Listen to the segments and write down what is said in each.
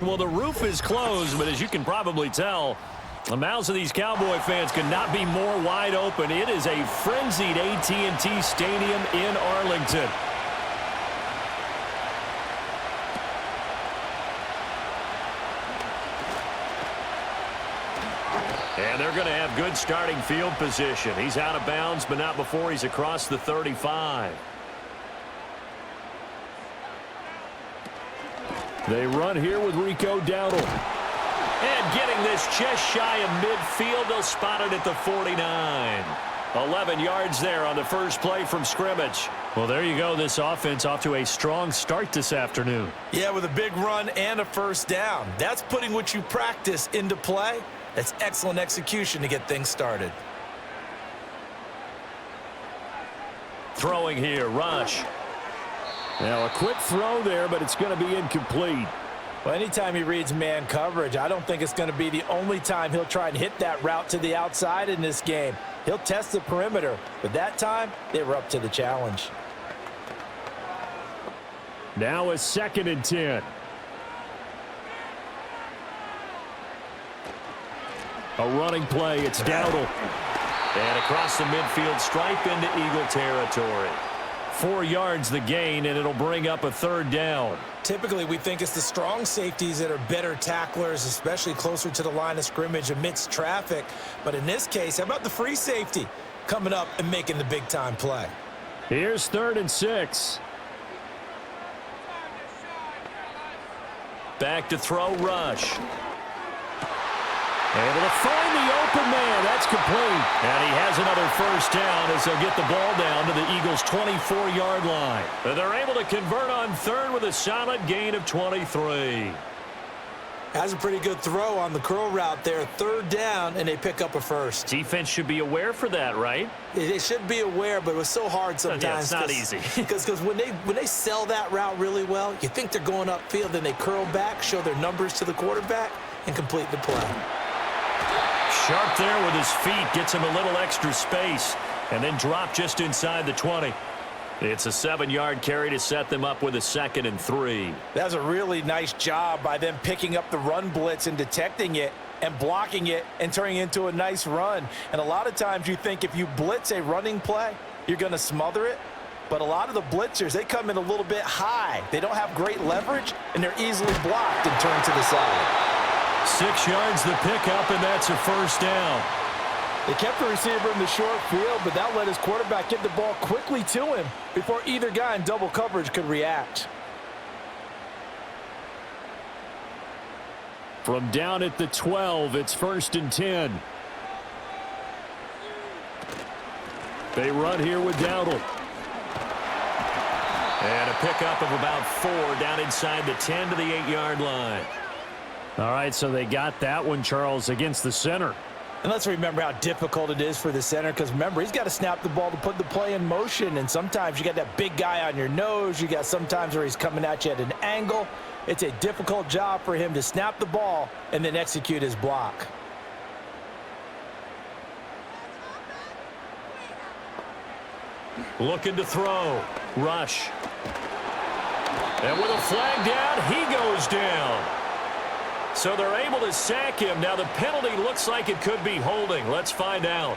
Well, the roof is closed, but as you can probably tell, the mouths of these Cowboy fans could not be more wide open. It is a frenzied AT&T Stadium in Arlington. And they're going to have good starting field position. He's out of bounds, but not before he's across the 35. They run here with Rico Dowdle. And getting this just shy of midfield, they'll spot it at the 49. 11 yards there on the first play from scrimmage. Well, there you go. This offense off to a strong start this afternoon. Yeah, with a big run and a first down. That's putting what you practice into play. That's excellent execution to get things started. Throwing here, Rush. Now a quick throw there, but it's going to be incomplete. Well, anytime he reads man coverage, I don't think it's going to be the only time he'll try and hit that route to the outside in this game. He'll test the perimeter, but that time they were up to the challenge. Now a 2nd and 10. A running play, it's Dowdle. And across the midfield stripe into Eagle territory. 4 yards the gain, and it'll bring up a 3rd down. Typically, we think it's the strong safeties that are better tacklers, especially closer to the line of scrimmage amidst traffic. But in this case, how about the free safety coming up and making the big-time play? Here's 3rd and 6. Back to throw, Rush. Able to find the open man. That's complete. And he has another first down as they'll get the ball down to the Eagles' 24-yard line. But they're able to convert on 3rd with a solid gain of 23. Has a pretty good throw on the curl route there. 3rd down, and they pick up a first. Defense should be aware for that, right? They should be aware, but it was so hard sometimes. Yeah, it's not easy. Because when they sell that route really well, you think they're going upfield, then they curl back, show their numbers to the quarterback, and complete the play. Sharp there with his feet, gets him a little extra space, and then drop just inside the 20. It's a 7-yard carry to set them up with a 2nd and 3. That was a really nice job by them picking up the run blitz and detecting it and blocking it and turning it into a nice run. And a lot of times you think if you blitz a running play, you're going to smother it. But a lot of the blitzers, they come in a little bit high. They don't have great leverage, and they're easily blocked and turned to the side. 6 yards the pickup, and that's a first down. They kept the receiver in the short field, but that let his quarterback get the ball quickly to him before either guy in double coverage could react. From down at the 12, it's 1st and 10. They run here with Dowdle. And a pickup of about 4 down inside the 10 to the 8-yard line. All right, so they got that one, Charles, against the center. And let's remember how difficult it is for the center, because remember, he's got to snap the ball to put the play in motion, and sometimes you got that big guy on your nose. You got sometimes where he's coming at you at an angle. It's a difficult job for him to snap the ball and then execute his block. Looking to throw. Rush. And with a flag down, he goes down. So they're able to sack him. Now the penalty looks like it could be holding. Let's find out.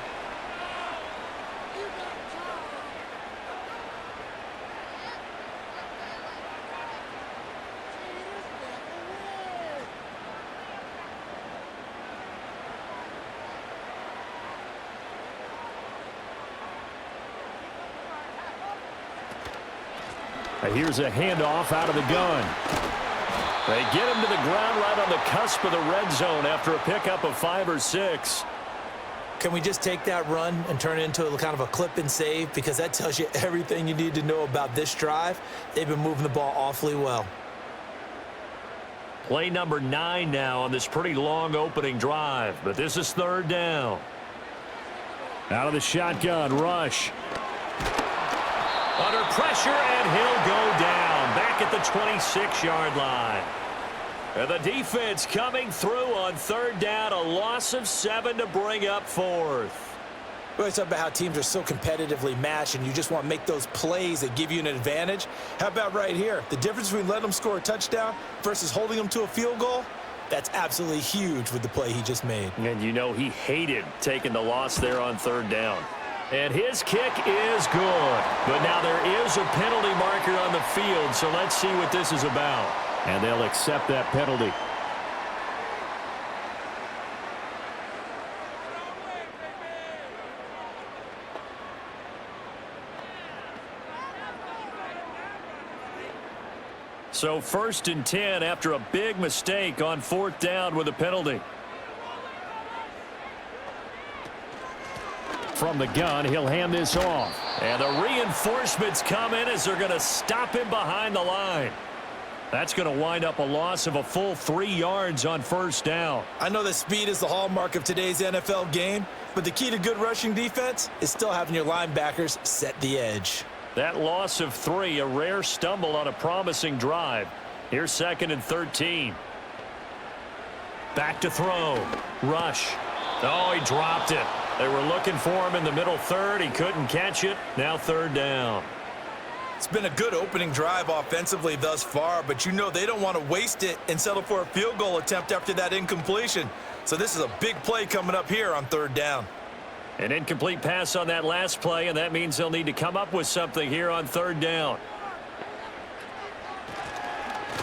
Here's a handoff out of the gun. They get him to the ground right on the cusp of the red zone after a pickup of 5 or 6. Can we just take that run and turn it into a kind of a clip and save? Because that tells you everything you need to know about this drive. They've been moving the ball awfully well. Play number 9 now on this pretty long opening drive. But this is 3rd down. Out of the shotgun, Rush. Under pressure, and he'll go down. Back at the 26-yard line. And the defense coming through on 3rd down. A loss of 7 to bring up 4th. We always talk about how teams are so competitively matched and you just want to make those plays that give you an advantage. How about right here? The difference between letting them score a touchdown versus holding them to a field goal, that's absolutely huge with the play he just made. And you know he hated taking the loss there on third down. And his kick is good. But now there is a penalty marker on the field, so let's see what this is about. And they'll accept that penalty. So 1st and 10 after a big mistake on 4th down with a penalty. From the gun, he'll hand this off. And the reinforcements come in as they're going to stop him behind the line. That's going to wind up a loss of a full 3 yards on 1st down. I know that speed is the hallmark of today's NFL game, but the key to good rushing defense is still having your linebackers set the edge. That loss of 3, a rare stumble on a promising drive. Here's 2nd and 13. Back to throw. Rush. Oh, he dropped it. They were looking for him in the middle third. He couldn't catch it. Now 3rd down. It's been a good opening drive offensively thus far, but you know they don't want to waste it and settle for a field goal attempt after that incompletion. So this is a big play coming up here on 3rd down. An incomplete pass on that last play, and that means they'll need to come up with something here on 3rd down.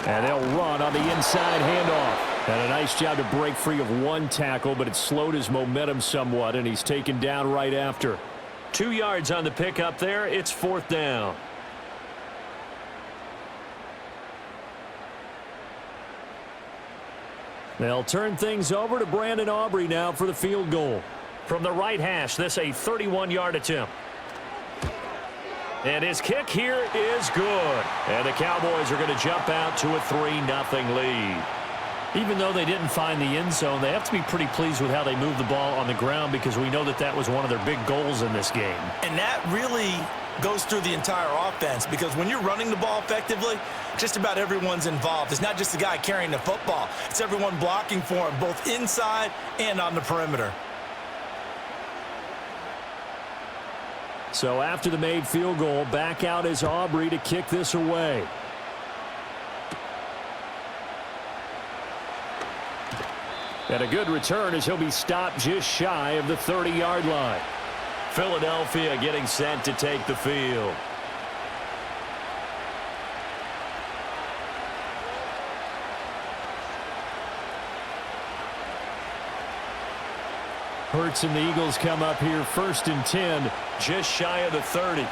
And they'll run on the inside handoff. And a nice job to break free of 1 tackle, but it slowed his momentum somewhat, and he's taken down right after. 2 yards on the pickup there. It's 4th down. They'll turn things over to Brandon Aubrey now for the field goal. From the right hash, this a 31-yard attempt. And his kick here is good. And the Cowboys are going to jump out to a 3-0 lead. Even though they didn't find the end zone, they have to be pretty pleased with how they moved the ball on the ground because we know that that was one of their big goals in this game. And that really goes through the entire offense because when you're running the ball effectively, just about everyone's involved. It's not just the guy carrying the football. It's everyone blocking for him, both inside and on the perimeter. So after the made field goal, back out is Aubrey to kick this away. And a good return as he'll be stopped just shy of the 30-yard line. Philadelphia getting set to take the field. Hurts and the Eagles come up here 1st and 10, just shy of the 30.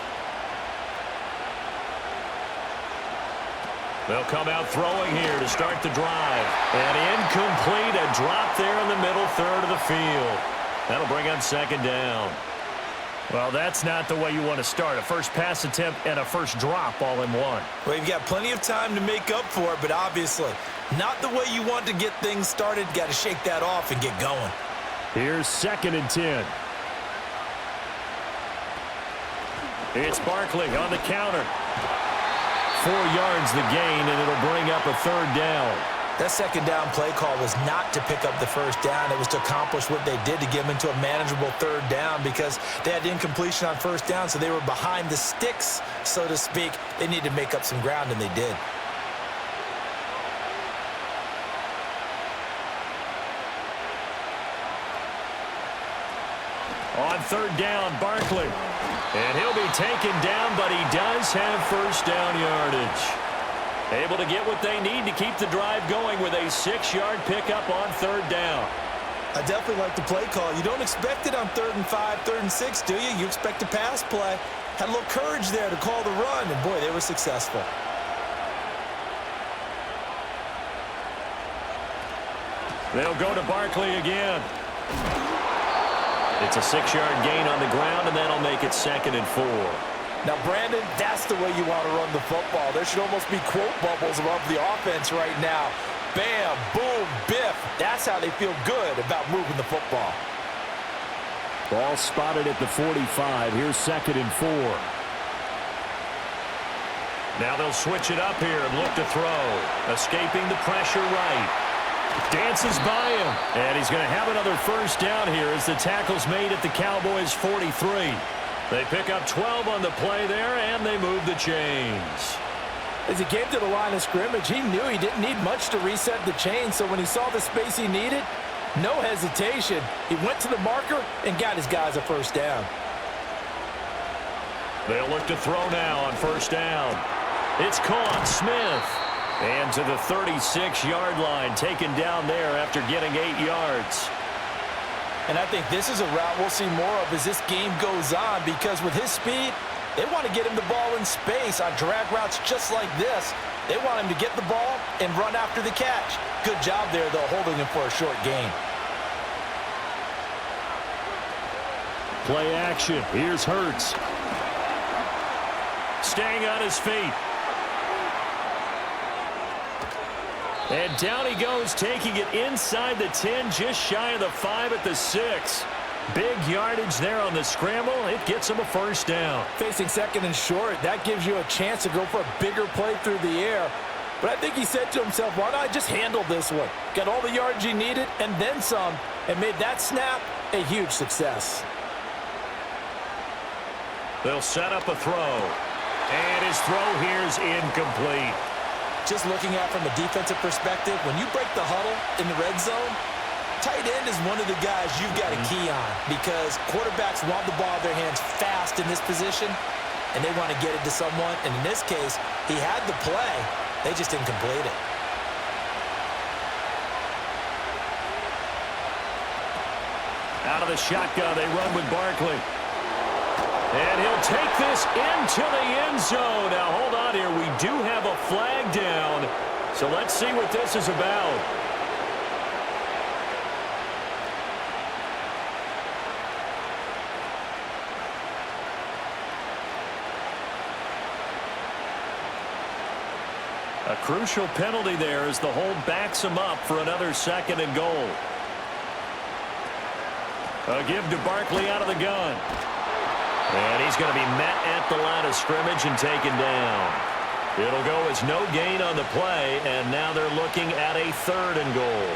They'll come out throwing here to start the drive. And incomplete, a drop there in the middle third of the field. That'll bring up 2nd down. Well, that's not the way you want to start. A first pass attempt and a first drop all in one. Well, you've got plenty of time to make up for it, but obviously not the way you want to get things started. Got to shake that off and get going. Here's 2nd and 10. It's Barkley on the counter. 4 yards the gain, and it'll bring up a 3rd down. That 2nd down play call was not to pick up the 1st down. It was to accomplish what they did to get them into a manageable 3rd down because they had incompletion on 1st down, so they were behind the sticks, so to speak. They needed to make up some ground, and they did. On 3rd down, Barkley. And he'll be taken down, but he does have 1st down yardage. Able to get what they need to keep the drive going with a 6-yard pickup on 3rd down. I definitely like the play call. You don't expect it on 3rd and 5, 3rd and 6, do you? You expect a pass play. Had a little courage there to call the run, and boy, they were successful. They'll go to Barkley again. It's a 6-yard gain on the ground, and that'll make it 2nd and 4. Now, Brandon, that's the way you want to run the football. There should almost be quote bubbles above the offense right now. Bam, boom, biff. That's how they feel good about moving the football. Ball spotted at the 45. Here's 2nd and 4. Now they'll switch it up here and look to throw. Escaping the pressure right. Dances by him. And he's going to have another first down here as the tackle's made at the Cowboys' 43. They pick up 12 on the play there, and they move the chains. As he came to the line of scrimmage, he knew he didn't need much to reset the chain, so when he saw the space he needed, no hesitation. He went to the marker and got his guys a first down. They'll look to throw now on first down. It's caught. Smith. And to the 36-yard line, taken down there after getting 8 yards. And I think this is a route we'll see more of as this game goes on, because with his speed, they want to get him the ball in space on drag routes just like this. They want him to get the ball and run after the catch. Good job there, though, holding him for a short gain. Play action. Here's Hurts. Staying on his feet. And down he goes, taking it inside the 10, just shy of the 5 at the 6. Big yardage there on the scramble. It gets him a first down. Facing second and short, that gives you a chance to go for a bigger play through the air. But I think he said to himself, why not I just handle this one? Got all the yards he needed and then some, and made that snap a huge success. They'll set up a throw. And his throw here's incomplete. Just looking at it from a defensive perspective, when you break the huddle in the red zone, tight end is one of the guys you've got to key on, because quarterbacks want the ball in their hands fast in this position, and they want to get it to someone. And in this case, he had the play. They just didn't complete it. Out of the shotgun, they run with Barkley. And he'll take this into the end zone. Now, hold on here. We do have a flag down. So let's see what this is about. A crucial penalty there as the hold backs him up for another second and goal. A give to Barkley out of the gun. And he's going to be met at the line of scrimmage and taken down. It'll go as no gain on the play, and now they're looking at a third and goal.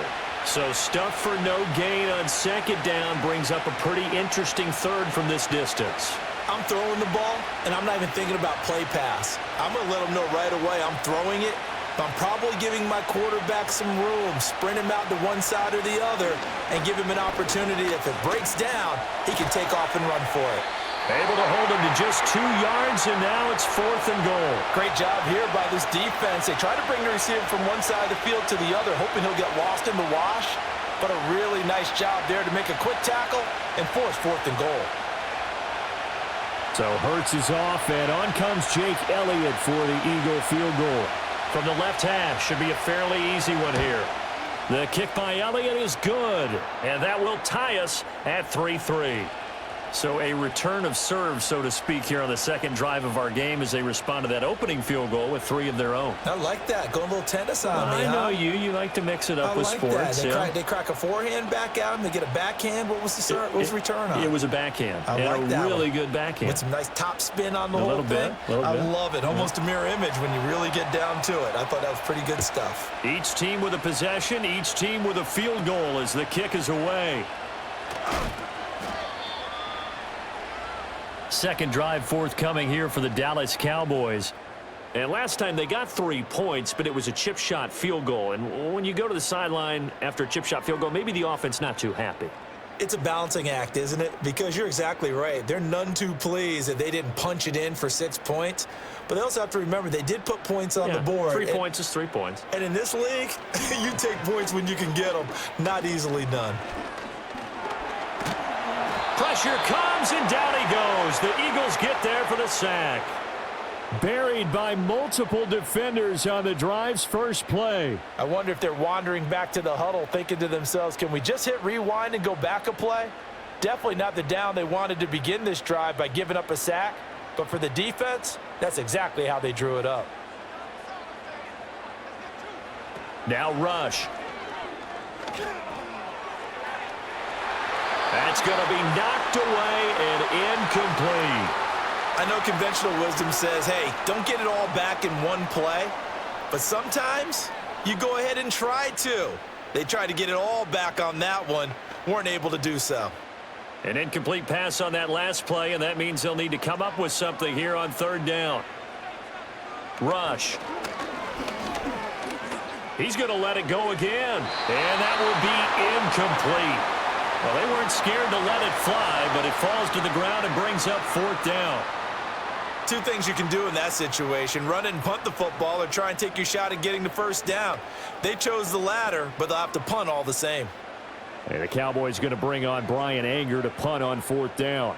So stuff for no gain on second down brings up a pretty interesting third from this distance. I'm throwing the ball, and I'm not even thinking about play pass. I'm going to let them know right away I'm throwing it, but I'm probably giving my quarterback some room, sprint him out to one side or the other, and give him an opportunity. If it breaks down, he can take off and run for it. Able to hold him to just 2 yards, and now it's fourth and goal. Great job here by this defense. They try to bring the receiver from one side of the field to the other, hoping he'll get lost in the wash, but a really nice job there to make a quick tackle and force fourth and goal. So Hurts is off, and on comes Jake Elliott for the Eagle field goal. From the left hash, should be a fairly easy one here. The kick by Elliott is good, and that will tie us at 3-3. So a return of serve, so to speak, here on the second drive of our game as they respond to that opening field goal with 3 of their own. I like that. Going a little tennis on me, I know you like to mix it up with sports. They crack a forehand back at him. They get a backhand. What was the return on? It was a backhand. I like that really good backhand. With some nice top spin on the whole thing. I love it. Almost a mirror image when you really get down to it. I thought that was pretty good stuff. Each team with a possession, each team with a field goal as the kick is away. Second drive forthcoming here for the Dallas Cowboys. And last time they got 3 points, but it was a chip shot field goal. And when you go to the sideline after a chip shot field goal, maybe the offense not too happy. It's a balancing act, isn't it? Because you're exactly right. They're none too pleased that they didn't punch it in for 6 points. But they also have to remember they did put points on the board. 3 points is 3 points. And in this league, you take points when you can get them. Not easily done. Pressure comes, and down he goes. The Eagles get there for the sack. Buried by multiple defenders on the drive's first play. I wonder if they're wandering back to the huddle thinking to themselves, can we just hit rewind and go back a play? Definitely not the down they wanted to begin this drive by giving up a sack. But for the defense, that's exactly how they drew it up. Now rush. That's going to be knocked away and incomplete. I know conventional wisdom says, hey, don't get it all back in one play. But sometimes you go ahead and try to. They tried to get it all back on that one. Weren't able to do so. An incomplete pass on that last play, and that means they'll need to come up with something here on third down. Rush. He's going to let it go again, and that will be incomplete. Well, they weren't scared to let it fly, but it falls to the ground and brings up fourth down. Two things you can do in that situation: run it and punt the football, or try and take your shot at getting the first down. They chose the latter, but they'll have to punt all the same. And the Cowboys going to bring on Brian Anger to punt on fourth down.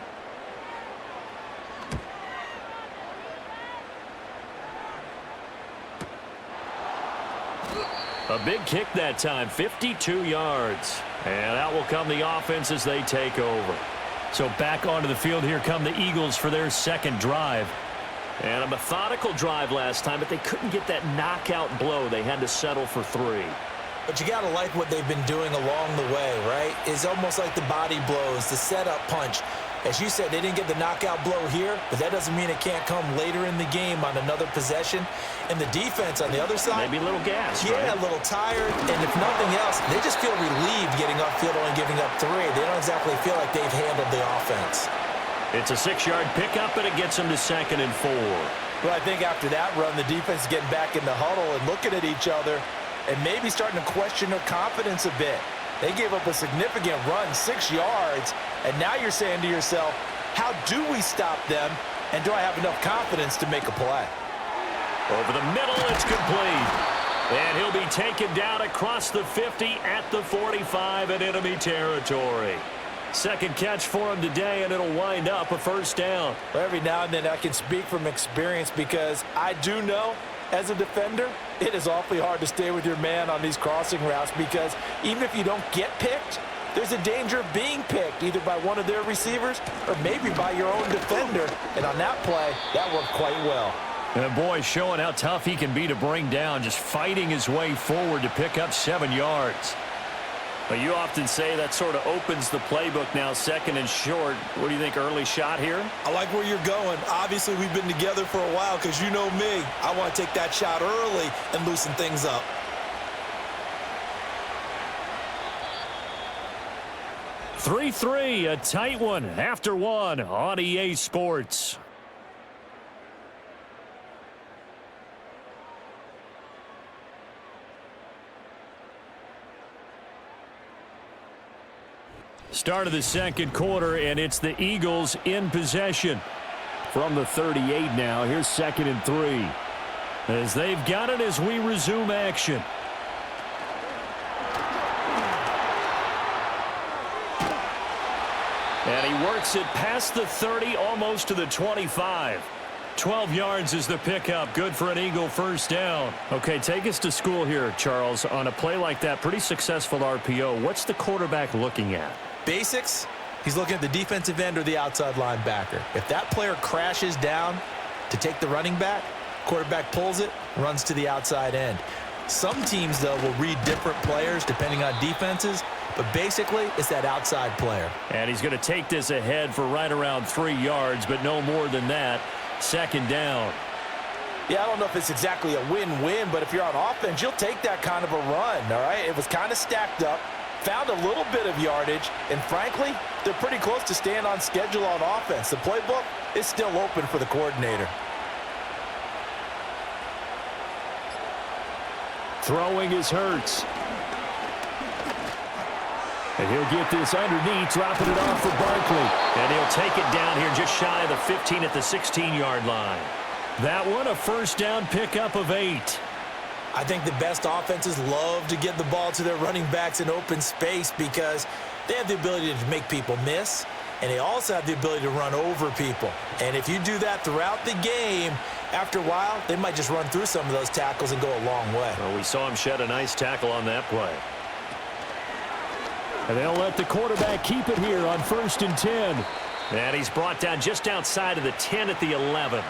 A big kick that time, 52 yards. And out will come the offense as they take over. So back onto the field here come the Eagles for their second drive. And a methodical drive last time, but they couldn't get that knockout blow. They had to settle for 3. But you got to like what they've been doing along the way, right? It's almost like the body blows, the setup punch. As you said, they didn't get the knockout blow here, but that doesn't mean it can't come later in the game on another possession. And the defense on the other side, maybe a little gas, yeah, right? A little tired. And if nothing else, they just feel relieved getting upfield, only giving up 3. They don't exactly feel like they've handled the offense. It's a 6-yard pickup, and it gets them to 2nd and 4. Well, I think after that run, the defense is getting back in the huddle and looking at each other and maybe starting to question their confidence a bit. They gave up a significant run, 6 yards, and now you're saying to yourself, how do we stop them, and do I have enough confidence to make a play? Over the middle, it's complete. And he'll be taken down across the 50 at the 45 in enemy territory. Second catch for him today, and it'll wind up a first down. Well, every now and then I can speak from experience because I do know, as a defender, it is awfully hard to stay with your man on these crossing routes because even if you don't get picked, there's a danger of being picked either by one of their receivers or maybe by your own defender. And on that play, that worked quite well. And boy, showing how tough he can be to bring down, just fighting his way forward to pick up 7 yards. But you often say that sort of opens the playbook now, 2nd and short. What do you think, early shot here? I like where you're going. Obviously, we've been together for a while because you know me. I want to take that shot early and loosen things up. (3-3), a tight one after 1 on EA Sports. Start of the second quarter, and it's the Eagles in possession. From the 38 now, here's 2nd and 3. As they've got it as we resume action. And he works it past the 30, almost to the 25. 12 yards is the pickup. Good for an Eagle first down. Okay, take us to school here, Charles. On a play like that, pretty successful RPO. What's the quarterback looking at? Basics, he's looking at the defensive end or the outside linebacker. If that player crashes down to take the running back, quarterback pulls it, runs to the outside end. Some teams, though, will read different players depending on defenses, but basically it's that outside player. And he's going to take this ahead for right around 3 yards, but no more than that. 2nd down. Yeah, I don't know if it's exactly a win-win, but if you're on offense, you'll take that kind of a run, all right? It was kind of stacked up. Found a little bit of yardage, and frankly, they're pretty close to staying on schedule on offense. The playbook is still open for the coordinator. Throwing is Hurts. And he'll get this underneath, dropping it off for Barkley. And he'll take it down here just shy of the 15 at the 16-yard line. That one, a first down pickup of 8. I think the best offenses love to get the ball to their running backs in open space because they have the ability to make people miss, and they also have the ability to run over people. And if you do that throughout the game, after a while, they might just run through some of those tackles and go a long way. Well, we saw him shed a nice tackle on that play. And they'll let the quarterback keep it here on 1st and 10. And he's brought down just outside of the 10 at the 11.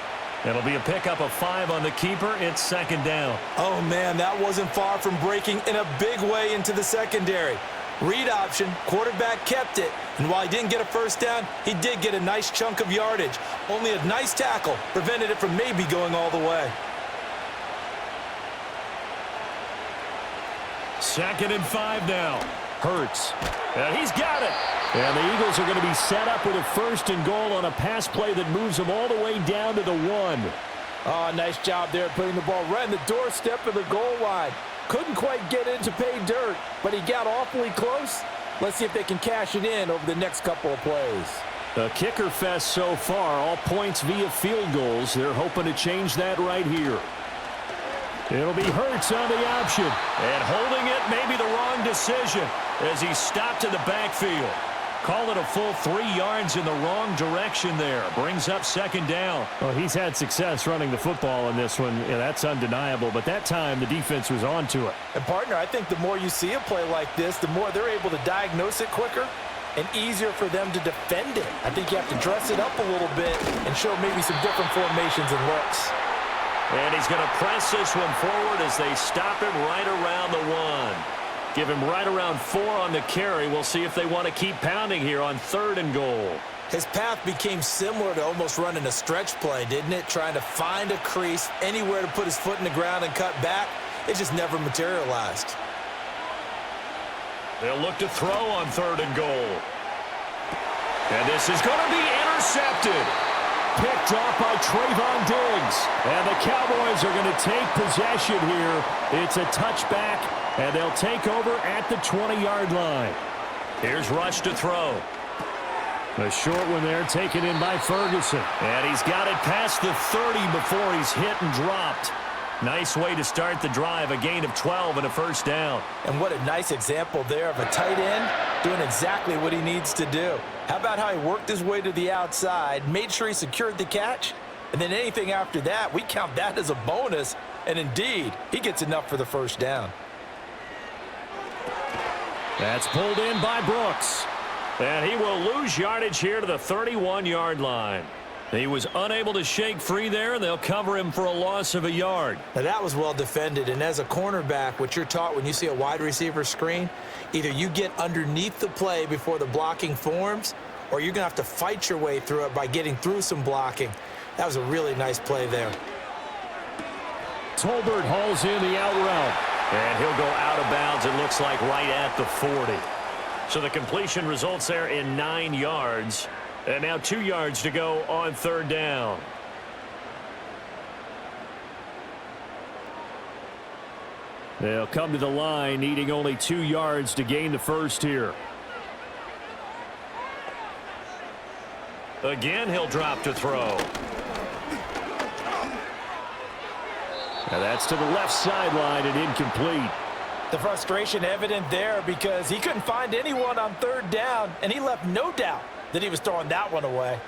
It'll be a pickup of 5 on the keeper. It's 2nd down. Oh, man, that wasn't far from breaking in a big way into the secondary. Read option, quarterback kept it. And while he didn't get a first down, he did get a nice chunk of yardage. Only a nice tackle prevented it from maybe going all the way. 2nd and 5 now. Hurts. He's got it. And the Eagles are going to be set up with a 1st and goal on a pass play that moves them all the way down to the 1. Oh, nice job there putting the ball right in the doorstep of the goal line. Couldn't quite get in to pay dirt, but he got awfully close. Let's see if they can cash it in over the next couple of plays. A kicker fest so far, all points via field goals. They're hoping to change that right here. It'll be Hurts on the option. And holding it may be the wrong decision as he's stopped in the backfield. Call it a full 3 yards in the wrong direction there. Brings up 2nd down. Well, he's had success running the football in this one. Yeah, that's undeniable. But that time, the defense was on to it. And, partner, I think the more you see a play like this, the more they're able to diagnose it quicker and easier for them to defend it. I think you have to dress it up a little bit and show maybe some different formations and looks. And he's going to press this one forward as they stop him right around the 1. Give him right around 4 on the carry. We'll see if they want to keep pounding here on 3rd and goal. His path became similar to almost running a stretch play, didn't it? Trying to find a crease, anywhere to put his foot in the ground and cut back. It just never materialized. They'll look to throw on 3rd and goal. And this is going to be intercepted. Picked off by Trayvon Diggs. And the Cowboys are going to take possession here. It's a touchback, and they'll take over at the 20-yard line. Here's Rush to throw. A short one there taken in by Ferguson. And he's got it past the 30 before he's hit and dropped. Nice way to start the drive, a gain of 12 and a 1st down. And what a nice example there of a tight end doing exactly what he needs to do. How about how he worked his way to the outside, made sure he secured the catch, and then anything after that, we count that as a bonus. And indeed, he gets enough for the 1st down. That's pulled in by Brooks. And he will lose yardage here to the 31-yard line. He was unable to shake free there, and they'll cover him for a loss of a yard. Now, that was well defended, and as a cornerback, what you're taught when you see a wide receiver screen, either you get underneath the play before the blocking forms, or you're going to have to fight your way through it by getting through some blocking. That was a really nice play there. Tolbert hauls in the out route, and he'll go out of bounds, it looks like, right at the 40. So the completion results there in 9 yards. And now 2 yards to go on 3rd down. They'll come to the line, needing only 2 yards to gain the 1st here. Again, he'll drop to throw. Now that's to the left sideline and incomplete. The frustration evident there because he couldn't find anyone on 3rd down, and he left no doubt that he was throwing that one away.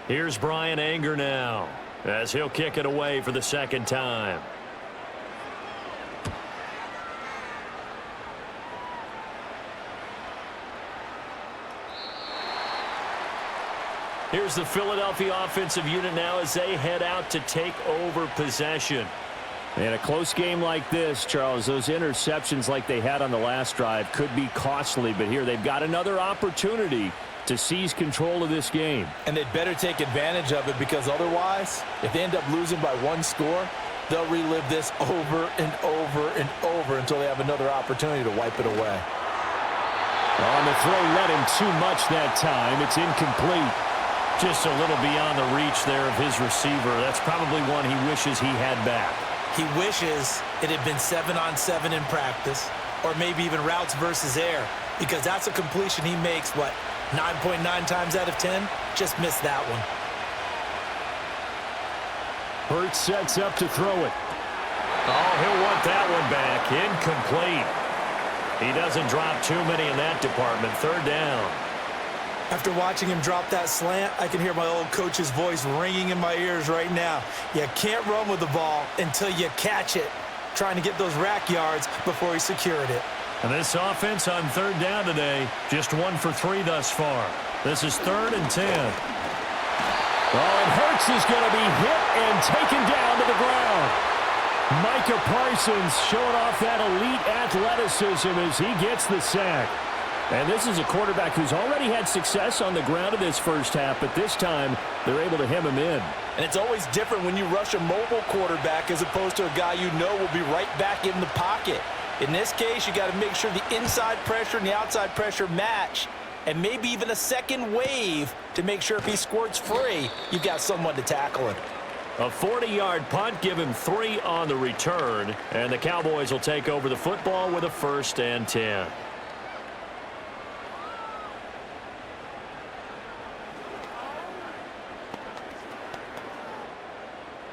Here's Brian Anger now as he'll kick it away for the 2nd time. Here's the Philadelphia offensive unit now as they head out to take over possession. In a close game like this, Charles, those interceptions like they had on the last drive could be costly, but here they've got another opportunity to seize control of this game. And they'd better take advantage of it because otherwise, if they end up losing by 1 score, they'll relive this over and over and over until they have another opportunity to wipe it away. On the throw, let him too much that time. It's incomplete. Just a little beyond the reach there of his receiver. That's probably one he wishes he had back. He wishes it had been 7-on-7 in practice, or maybe even routes versus air, because that's a completion he makes, 9.9 times out of 10? Just missed that one. Hurts sets up to throw it. Oh, he'll want that one back. Incomplete. He doesn't drop too many in that department. 3rd down. After watching him drop that slant, I can hear my old coach's voice ringing in my ears right now. You can't run with the ball until you catch it. Trying to get those rack yards before he secured it. And this offense on 3rd down today, just 1 for 3 thus far. This is 3rd and 10. Oh, and Hurts is going to be hit and taken down to the ground. Micah Parsons showing off that elite athleticism as he gets the sack. And this is a quarterback who's already had success on the ground in this first half, but this time they're able to hem him in. And it's always different when you rush a mobile quarterback as opposed to a guy you know will be right back in the pocket. In this case, you got to make sure the inside pressure and the outside pressure match, and maybe even a second wave to make sure if he squirts free, you've got someone to tackle him. A 40-yard punt, give him 3 on the return, and the Cowboys will take over the football with a 1st and 10.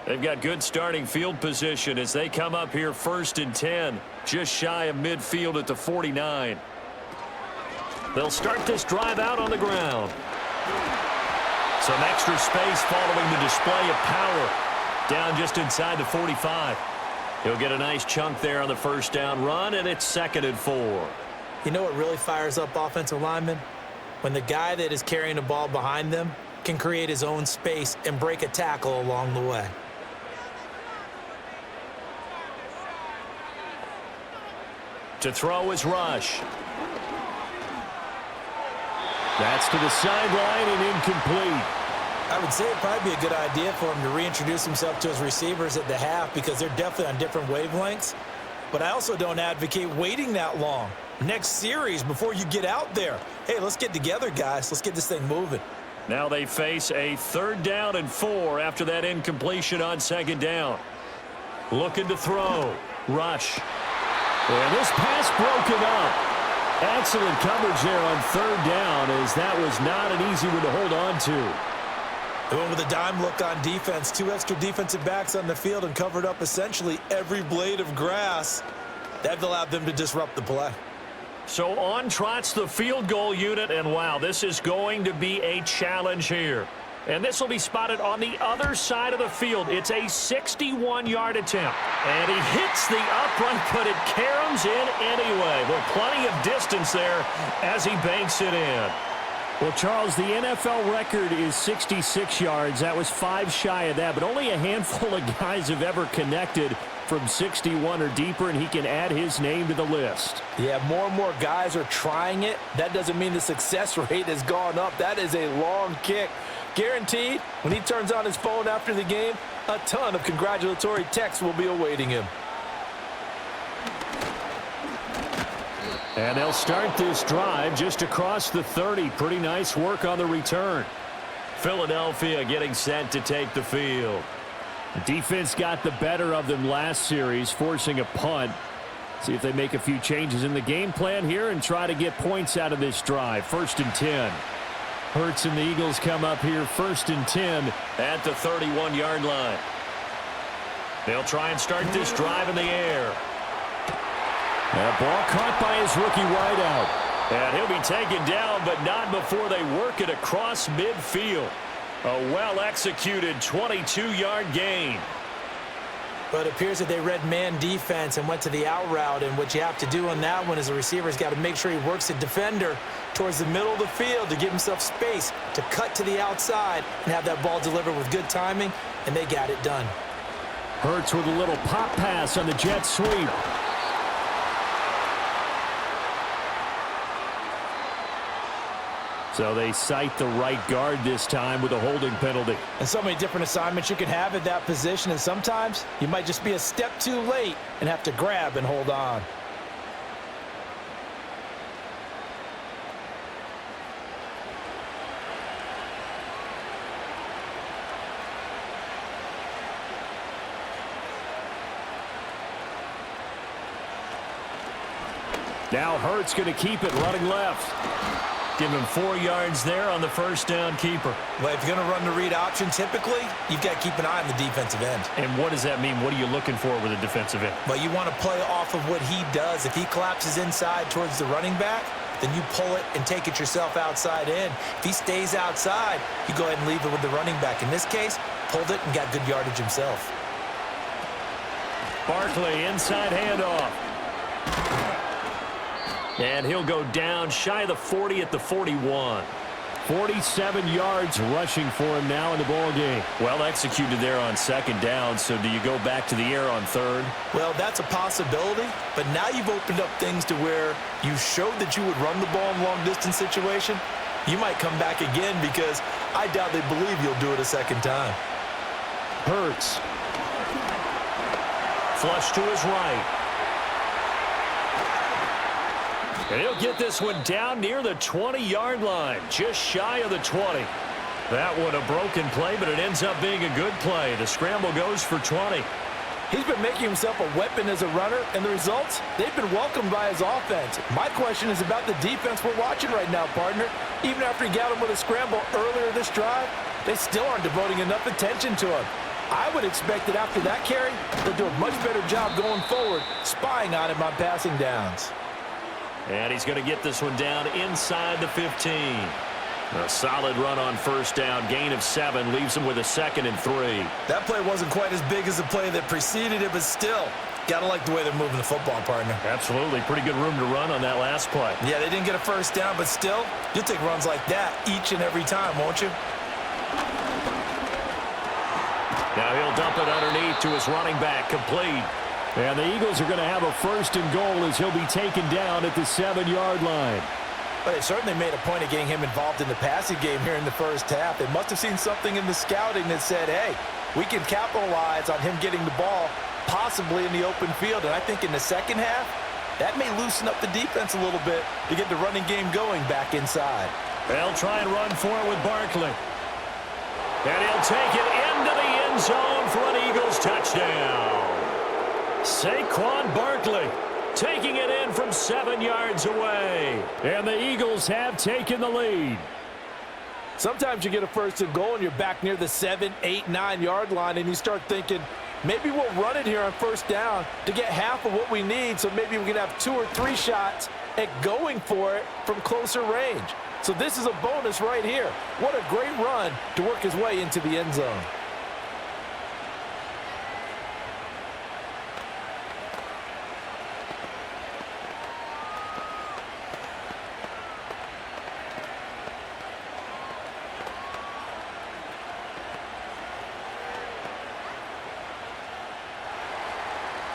They've got good starting field position as they come up here 1st and 10, just shy of midfield at the 49. They'll start this drive out on the ground. Some extra space following the display of power. Down just inside the 45. He'll get a nice chunk there on the first down run, and it's 2nd and 4. You know what really fires up offensive linemen? When the guy that is carrying the ball behind them can create his own space and break a tackle along the way. To throw is Rush. That's to the sideline and incomplete. I would say it'd probably be a good idea for him to reintroduce himself to his receivers at the half because they're definitely on different wavelengths. But I also don't advocate waiting that long. Next series before you get out there. Hey, let's get together, guys. Let's get this thing moving. Now they face a 3rd down and 4 after that incompletion on 2nd down. Looking to throw. Rush. And this pass broken up. Excellent coverage there on 3rd down, as that was not an easy one to hold on to. They went with a dime look on defense. 2 extra defensive backs on the field and covered up essentially every blade of grass. That allowed them to disrupt the play. So on trots the field goal unit, and wow, this is going to be a challenge here. And this will be spotted on the other side of the field. It's a 61-yard attempt. And he hits the upright, but it caroms in anyway. Well, plenty of distance there as he banks it in. Well, Charles, the NFL record is 66 yards. That was 5 shy of that, but only a handful of guys have ever connected from 61 or deeper, and he can add his name to the list. Yeah, more and more guys are trying it. That doesn't mean the success rate has gone up. That is a long kick. Guaranteed, when he turns on his phone after the game, a ton of congratulatory texts will be awaiting him. And they'll start this drive just across the 30. Pretty nice work on the return. Philadelphia getting set to take the field. The defense got the better of them last series, forcing a punt. See if they make a few changes in the game plan here and try to get points out of this drive. 1st and 10. Hurts and the Eagles come up here 1st and 10 at the 31-yard line. They'll try and start this drive in the air. That ball caught by his rookie wideout. And he'll be taken down, but not before they work it across midfield. A well-executed 22-yard gain. But it appears that they read man defense and went to the out route, and what you have to do on that one is the receiver's got to make sure he works the defender towards the middle of the field to give himself space to cut to the outside and have that ball delivered with good timing, and they got it done. Hurts with a little pop pass on the jet sweep. So they cite the right guard this time with a holding penalty. And so many different assignments you can have at that position, and sometimes you might just be a step too late and have to grab and hold on. Now Hurts going to keep it running left. Give him 4 yards there on the first down keeper. Well, if you're going to run the read option, typically, you've got to keep an eye on the defensive end. And what does that mean? What are you looking for with a defensive end? Well, you want to play off of what he does. If he collapses inside towards the running back, then you pull it and take it yourself outside in. If he stays outside, you go ahead and leave it with the running back. In this case, pulled it and got good yardage himself. Barkley, inside handoff. And he'll go down shy of the 40 at the 41. 47 yards rushing for him now in the ball game. Well executed there on second down, so do you go back to the air on third? Well, that's a possibility, but now you've opened up things to where you showed that you would run the ball in long-distance situation. You might come back again because I doubt they believe you'll do it a second time. Hurts. Flush to his right. And he'll get this one down near the 20-yard line, just shy of the 20. That one a broken play, but it ends up being a good play. The scramble goes for 20. He's been making himself a weapon as a runner, and the results, they've been welcomed by his offense. My question is about the defense we're watching right now, partner. Even after he got him with a scramble earlier this drive, they still aren't devoting enough attention to him. I would expect that after that carry, they'll do a much better job going forward, spying on him on passing downs. And he's going to get this one down inside the 15. A solid run on first down. Gain of 7 leaves him with a 2nd and 3. That play wasn't quite as big as the play that preceded it, but still, got to like the way they're moving the football, partner. Absolutely. Pretty good room to run on that last play. Yeah, they didn't get a first down, but still, you'll take runs like that each and every time, won't you? Now he'll dump it underneath to his running back, complete. And the Eagles are going to have a 1st and goal as he'll be taken down at the 7-yard line. But they certainly made a point of getting him involved in the passing game here in the first half. They must have seen something in the scouting that said, hey, we can capitalize on him getting the ball possibly in the open field. And I think in the second half, that may loosen up the defense a little bit to get the running game going back inside. They'll try and run for it with Barkley. And he'll take it into the end zone for an Eagles touchdown. Saquon Barkley taking it in from 7 yards away. And the Eagles have taken the lead. Sometimes you get a 1st and goal and you're back near the 7, 8, 9-yard line and you start thinking, maybe we'll run it here on first down to get half of what we need, so maybe we can have 2 or 3 shots at going for it from closer range. So this is a bonus right here. What a great run to work his way into the end zone.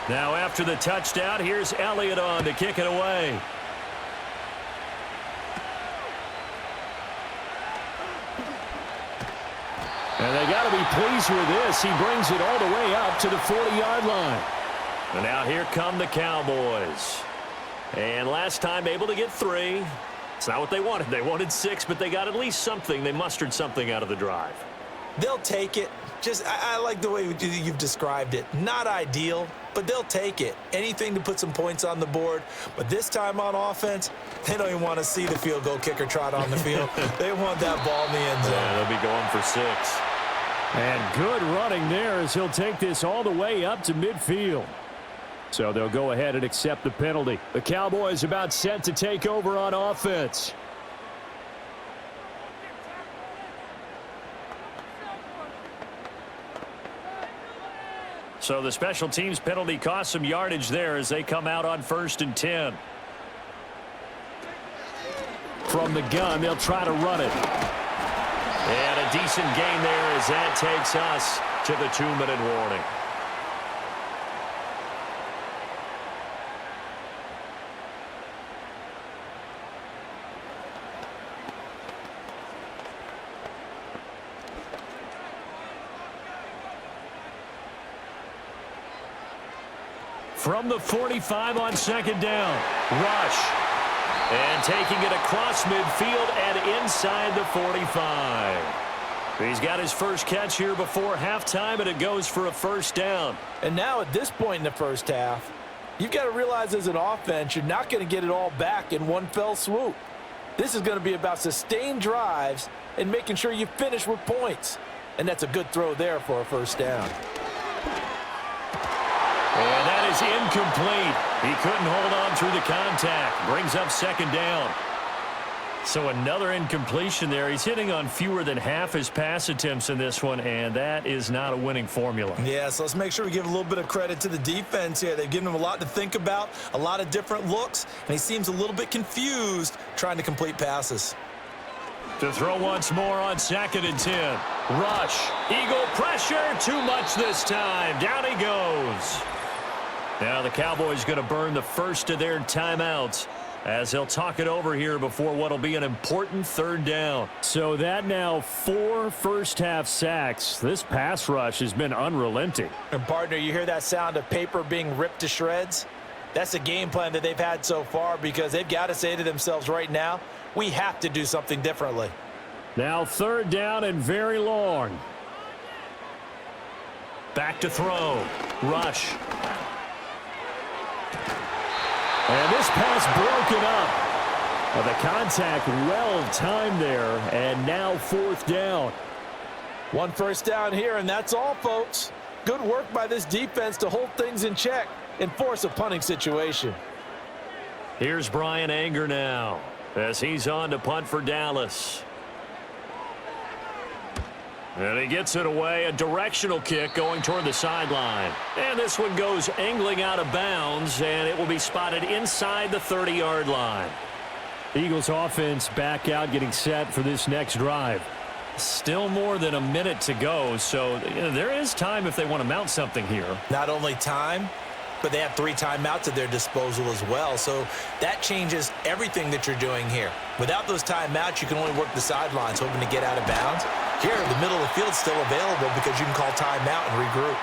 Now after the touchdown, here's Elliott on to kick it away. And they got to be pleased with this. He brings it all the way up to the 40-yard line. And now here come the Cowboys. And last time able to get 3. It's not what they wanted. They wanted 6, but they got at least something. They mustered something out of the drive. They'll take it. I like the way you've described it. Not ideal, but they'll take it. Anything to put some points on the board. But this time on offense, they don't even want to see the field goal kicker trot on the field. They want that ball in the end zone. Yeah, they'll be going for 6. And good running there as he'll take this all the way up to midfield. So they'll go ahead and accept the penalty. The Cowboys about set to take over on offense. So the special teams penalty cost some yardage there as they come out on 1st and 10. From the gun, they'll try to run it. And a decent gain there as that takes us to the 2-minute warning. From the 45 on 2nd down. Rush. And taking it across midfield and inside the 45. He's got his first catch here before halftime, and it goes for a 1st down. And now at this point in the first half, you've got to realize as an offense, you're not going to get it all back in one fell swoop. This is going to be about sustained drives and making sure you finish with points. And that's a good throw there for a 1st down. And that is incomplete. He couldn't hold on through the contact. Brings up 2nd down. So another incompletion there. He's hitting on fewer than half his pass attempts in this one, and that is not a winning formula. Yeah, so let's make sure we give a little bit of credit to the defense here. They've given him a lot to think about, a lot of different looks, and he seems a little bit confused trying to complete passes. To throw once more on 2nd and 10. Rush. Eagle pressure. Too much this time. Down he goes. Now the Cowboys going to burn the first of their timeouts as they'll talk it over here before what will be an important 3rd down. So that now 4 first-half sacks. This pass rush has been unrelenting. And partner, you hear that sound of paper being ripped to shreds? That's a game plan that they've had so far because they've got to say to themselves right now, we have to do something differently. Now 3rd down and very long. Back to throw. Rush. And this pass broken up. The contact well timed there, and now 4th down. 1 first down here, and that's all, folks. Good work by this defense to hold things in check and force a punting situation. Here's Brian Anger now as he's on to punt for Dallas. And he gets it away, a directional kick going toward the sideline. And this one goes angling out of bounds, and it will be spotted inside the 30-yard line. Eagles offense back out, getting set for this next drive. Still more than a minute to go, so there is time if they want to mount something here. Not only time, but they have 3 timeouts at their disposal as well, so that changes everything that you're doing here. Without those timeouts, you can only work the sidelines, hoping to get out of bounds. Here, the middle of the field is still available because you can call timeout and regroup.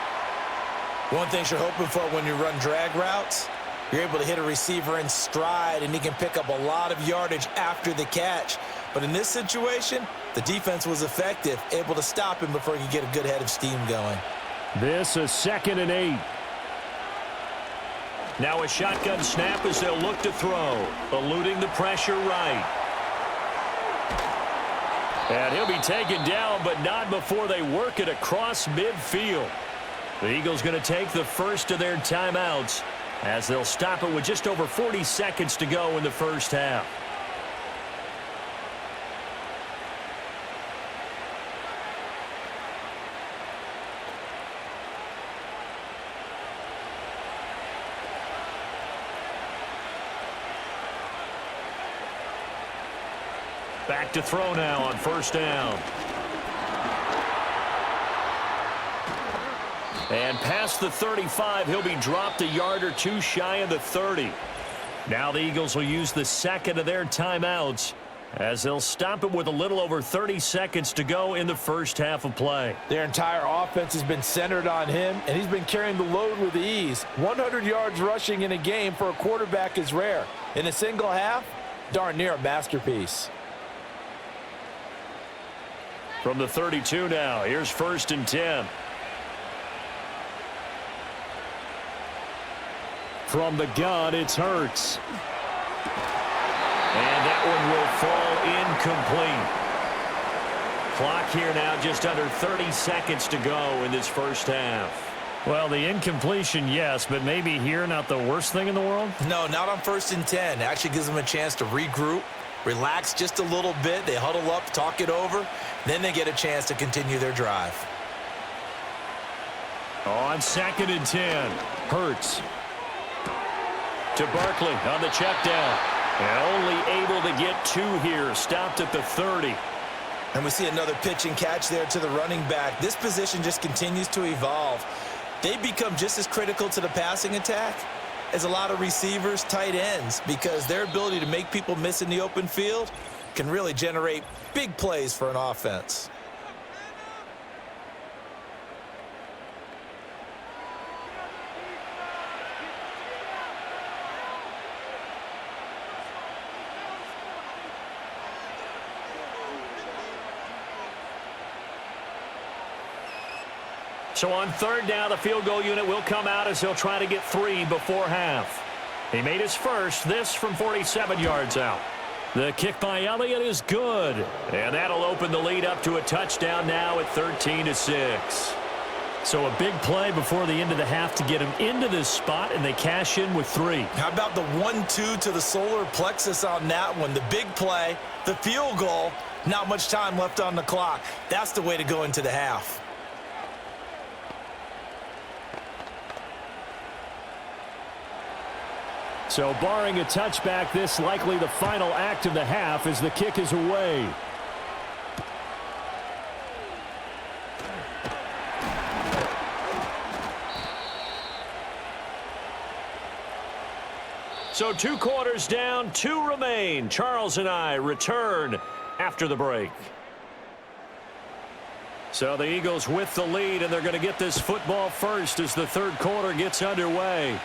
One thing you're hoping for when you run drag routes, you're able to hit a receiver in stride, and he can pick up a lot of yardage after the catch. But in this situation, the defense was effective, able to stop him before he could get a good head of steam going. This is 2nd and 8. Now a shotgun snap as they'll look to throw, eluding the pressure right. And he'll be taken down, but not before they work it across midfield. The Eagles going to take the first of their timeouts as they'll stop it with just over 40 seconds to go in the first half. Back to throw now on 1st down. And past the 35, he'll be dropped a yard or 2 shy of the 30. Now the Eagles will use the 2nd of their timeouts as they'll stop it with a little over 30 seconds to go in the first half of play. Their entire offense has been centered on him, and he's been carrying the load with ease. 100 yards rushing in a game for a quarterback is rare. In a single half, darn near a masterpiece. From the 32 now, here's 1st and 10. From the gun, it's Hurts. And that one will fall incomplete. Clock here now just under 30 seconds to go in this first half. Well, the incompletion, yes, but maybe here not the worst thing in the world? No, not on 1st and 10. It actually gives them a chance to regroup, relax just a little bit. They huddle up, talk it over. Then they get a chance to continue their drive. On 2nd and 10, Hurts. To Barkley on the check down. And only able to get 2 here. Stopped at the 30. And we see another pitch and catch there to the running back. This position just continues to evolve. They become just as critical to the passing attack as a lot of receivers, tight ends, because their ability to make people miss in the open field can really generate big plays for an offense. So on 3rd down, the field goal unit will come out as they'll try to get 3 before half. He made his first, this from 47 yards out. The kick by Elliott is good. And that'll open the lead up to a touchdown now at 13-6. So a big play before the end of the half to get him into this spot, and they cash in with 3. How about the 1-2 to the solar plexus on that one? The big play, the field goal, not much time left on the clock. That's the way to go into the half. So barring a touchback, this likely the final act of the half as the kick is away. So 2 quarters down, 2 remain. Charles and I return after the break. So the Eagles with the lead, and they're going to get this football first as the third quarter gets underway.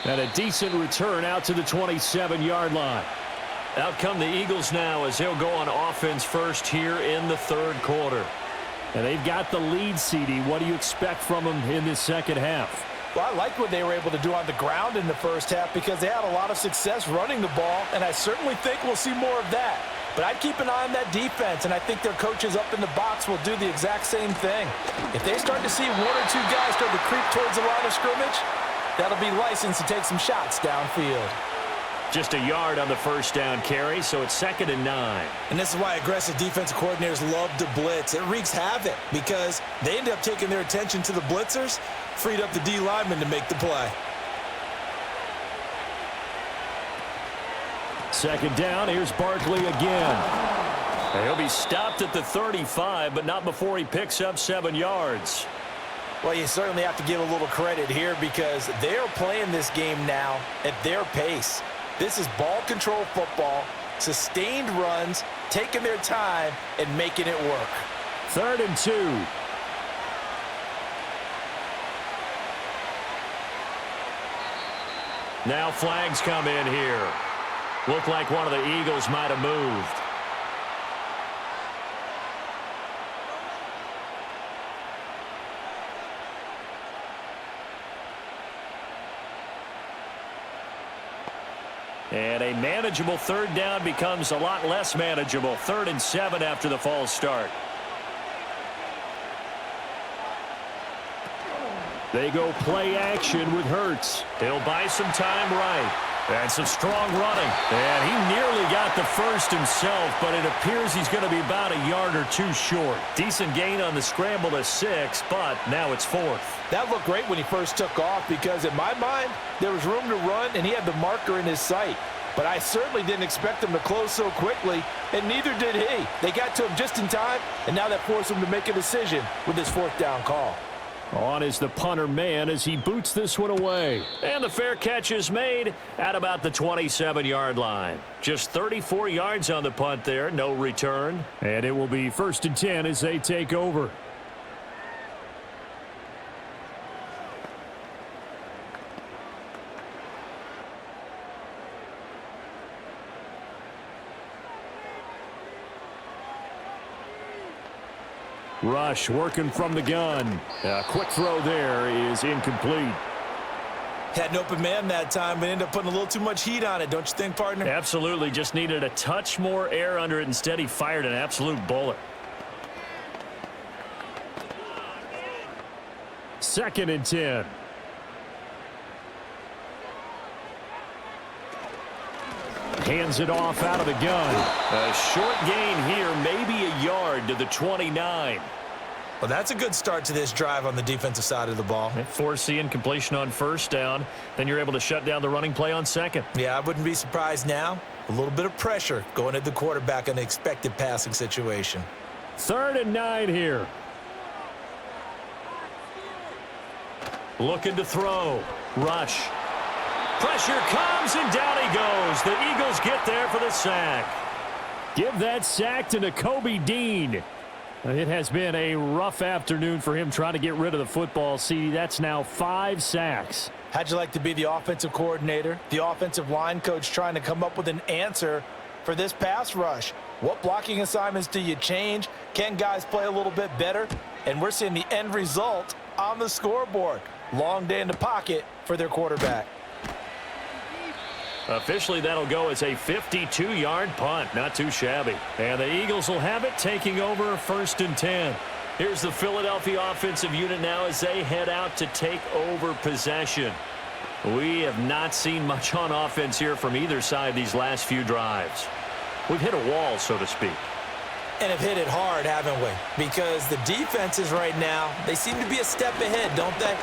And a decent return out to the 27-yard line. Out come the Eagles now as they'll go on offense first here in the third quarter. And they've got the lead, CD. What do you expect from them in this second half? Well, I like what they were able to do on the ground in the first half because they had a lot of success running the ball, and I certainly think we'll see more of that. But I'd keep an eye on that defense, and I think their coaches up in the box will do the exact same thing. If they start to see 1 or 2 guys start to creep towards the line of scrimmage, that'll be licensed to take some shots downfield. Just a yard on the first down carry, so it's 2nd and 9. And this is why aggressive defensive coordinators love to blitz. It wreaks havoc because they end up taking their attention to the blitzers, freed up the D lineman to make the play. 2nd down, here's Barkley again. He'll be stopped at the 35, but not before he picks up 7 yards. Well, you certainly have to give a little credit here because they're playing this game now at their pace. This is ball control football, sustained runs, taking their time, and making it work. 3rd and 2. Now flags come in here. Looked like one of the Eagles might have moved. And a manageable 3rd down becomes a lot less manageable. 3rd and 7 after the false start. They go play action with Hurts. He'll buy some time right. And some strong running. And he nearly got the first himself, but it appears he's going to be about a yard or 2 short. Decent gain on the scramble to 6, but now it's 4th. That looked great when he first took off because in my mind, there was room to run and he had the marker in his sight. But I certainly didn't expect him to close so quickly, and neither did he. They got to him just in time, and now that forced him to make a decision with his 4th down call. On is the punter man as he boots this one away. And the fair catch is made at about the 27-yard line. Just 34 yards on the punt there, no return. And it will be 1st and 10 as they take over. Rush working from the gun. A quick throw there is incomplete. Had an open man that time, but ended up putting a little too much heat on it, don't you think, partner? Absolutely. Just needed a touch more air under it. Instead, he fired an absolute bullet. 2nd and 10. Hands it off out of the gun. A short gain here, maybe a yard to the 29. Well, that's a good start to this drive on the defensive side of the ball. Force the incompletion on 1st down. Then you're able to shut down the running play on 2nd. Yeah, I wouldn't be surprised now. A little bit of pressure going at the quarterback in the expected passing situation. 3rd and 9 here. Looking to throw. Rush. Pressure comes, and down he goes. The Eagles get there for the sack. Give that sack to Nakobe Dean. It has been a rough afternoon for him trying to get rid of the football. See, that's now 5 sacks. How'd you like to be the offensive coordinator, the offensive line coach trying to come up with an answer for this pass rush? What blocking assignments do you change? Can guys play a little bit better? And we're seeing the end result on the scoreboard. Long day in the pocket for their quarterback. Officially, that'll go as a 52-yard punt. Not too shabby. And the Eagles will have it, taking over 1st and 10. Here's the Philadelphia offensive unit now as they head out to take over possession. We have not seen much on offense here from either side these last few drives. We've hit a wall, so to speak. And have hit it hard, haven't we? Because the defenses right now, they seem to be a step ahead, don't they?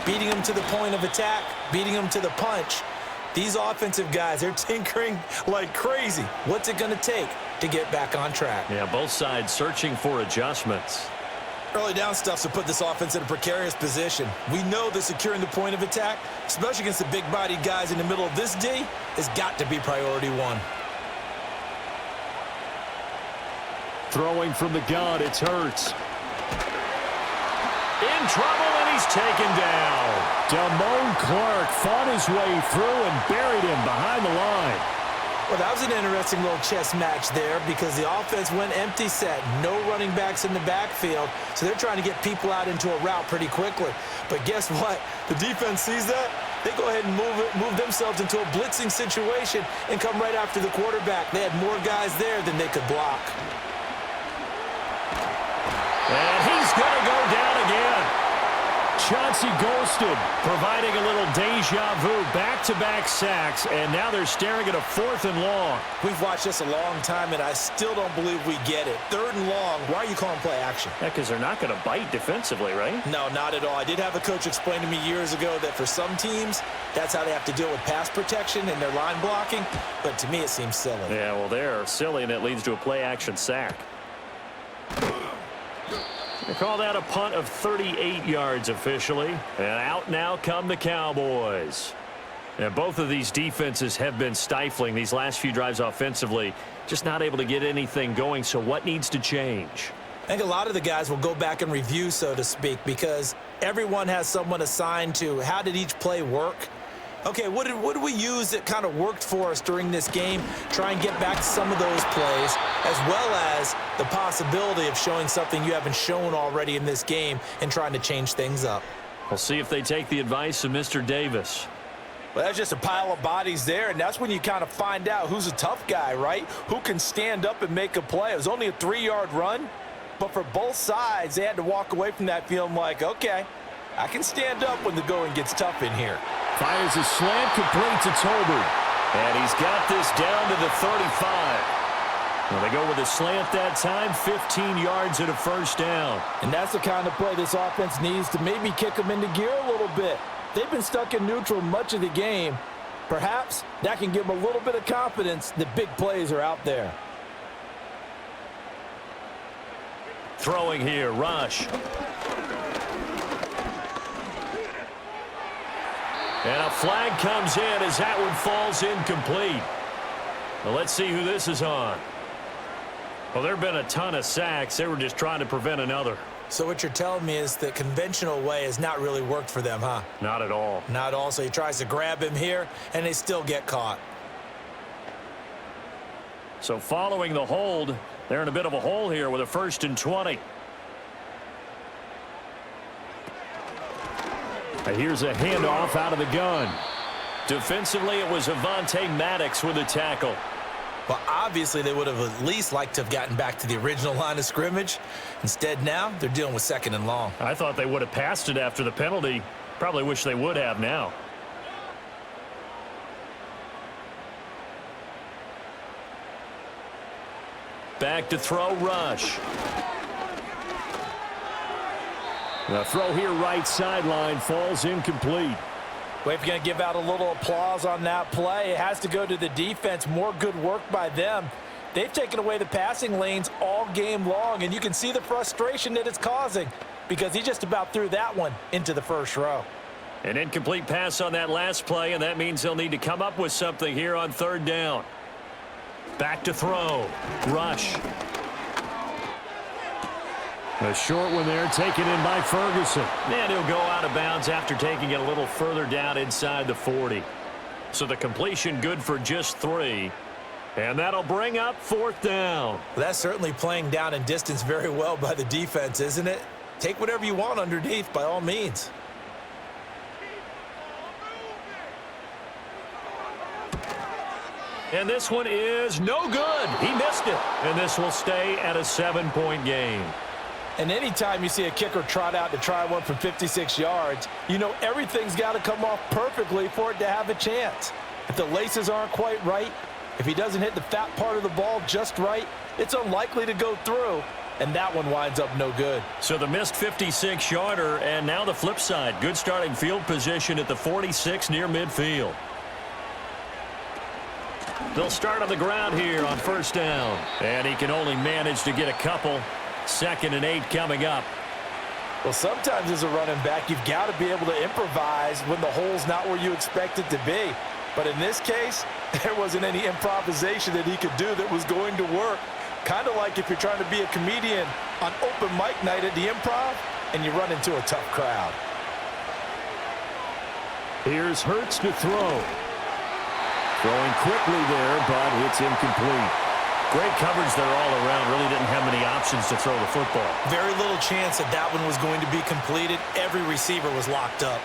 Beating them to the point of attack, beating them to the punch. These offensive guys, they're tinkering like crazy. What's it going to take to get back on track? Yeah, both sides searching for adjustments. Early down stuff to put this offense in a precarious position. We know that securing the point of attack, especially against the big-bodied guys in the middle of this D, has got to be priority one. Throwing from the gun, it's Hurts. In trouble, and he's taken down. Damone Clark fought his way through and buried him behind the line. Well, that was an interesting little chess match there because the offense went empty set. No running backs in the backfield, so they're trying to get people out into a route pretty quickly. But guess what? The defense sees that. They go ahead and move themselves into a blitzing situation and come right after the quarterback. They had more guys there than they could block. And he's going to go down again. Chauncey Golston Providing a little deja vu, back-to-back sacks, and now they're staring at a 4th and long. We've watched this a long time, and I still don't believe we get it. 3rd and long, why are you calling play action? Yeah, because they're not going to bite defensively, right? No, not at all. I did have a coach explain to me years ago that for some teams, that's how they have to deal with pass protection and their line blocking, but to me it seems silly. Yeah, well, they're silly, and it leads to a play-action sack. They call that a punt of 38 yards officially. And out now come the Cowboys. And both of these defenses have been stifling these last few drives offensively. Just not able to get anything going. So what needs to change? I think a lot of the guys will go back and review, so to speak, because everyone has someone assigned to how did each play work. Okay, what did we use that kind of worked for us during this game? Try and get back to some of those plays, as well as the possibility of showing something you haven't shown already in this game and trying to change things up. We'll see if they take the advice of Mr. Davis. Well, that's just a pile of bodies there, and that's when you kind of find out who's a tough guy, right? Who can stand up and make a play. It was only a 3-yard run, but for both sides, they had to walk away from that feeling like, okay, I can stand up when the going gets tough in here. fires a slant, complete to Tolbert. And he's got this down to the 35. Well, they go with a slant that time, 15 yards and a 1st down. And that's the kind of play this offense needs to maybe kick them into gear a little bit. They've been stuck in neutral much of the game. Perhaps that can give them a little bit of confidence that big plays are out there. Throwing here, Rush. And a flag comes in as that one falls incomplete. Well, let's see who this is on. Well, there have been a ton of sacks. They were just trying to prevent another. So what you're telling me is the conventional way has not really worked for them, huh? Not at all. Not at all. So he tries to grab him here, and they still get caught. So following the hold, they're in a bit of a hole here with a 1st and 20. Here's a handoff out of the gun. Defensively, it was Avonte Maddox with a tackle. Well, obviously, they would have at least liked to have gotten back to the original line of scrimmage. Instead, now they're dealing with 2nd and long. I thought they would have passed it after the penalty. Probably wish they would have now. Back to throw, Rush. The throw here, right sideline, falls incomplete. Well, if you're going to give out a little applause on that play, it has to go to the defense. More good work by them. They've taken away the passing lanes all game long, and you can see the frustration that it's causing because he just about threw that one into the 1st row. An incomplete pass on that last play, and that means they'll need to come up with something here on 3rd down. Back to throw. Rush. A short one there, taken in by Ferguson. And he'll go out of bounds after taking it a little further down inside the 40. So the completion good for just 3. And that'll bring up 4th down. Well, that's certainly playing down and distance very well by the defense, isn't it? Take whatever you want underneath by all means. And this one is no good. He missed it. And this will stay at a 7-point game. And anytime you see a kicker trot out to try one from 56 yards, you know everything's got to come off perfectly for it to have a chance. If the laces aren't quite right, if he doesn't hit the fat part of the ball just right, it's unlikely to go through, and that one winds up no good. So the missed 56-yarder, and now the flip side. Good starting field position at the 46 near midfield. They'll start on the ground here on 1st down. And he can only manage to get a couple. 2nd and 8 coming up. Well, sometimes as a running back, you've got to be able to improvise when the hole's not where you expect it to be. But in this case, there wasn't any improvisation that he could do that was going to work. Kind of like if you're trying to be a comedian on open mic night at the Improv and you run into a tough crowd. Here's Hurts to throw. Throwing quickly there, but it's incomplete. Great coverage there all around. Really didn't have many options to throw the football. Very little chance that that one was going to be completed. Every receiver was locked up.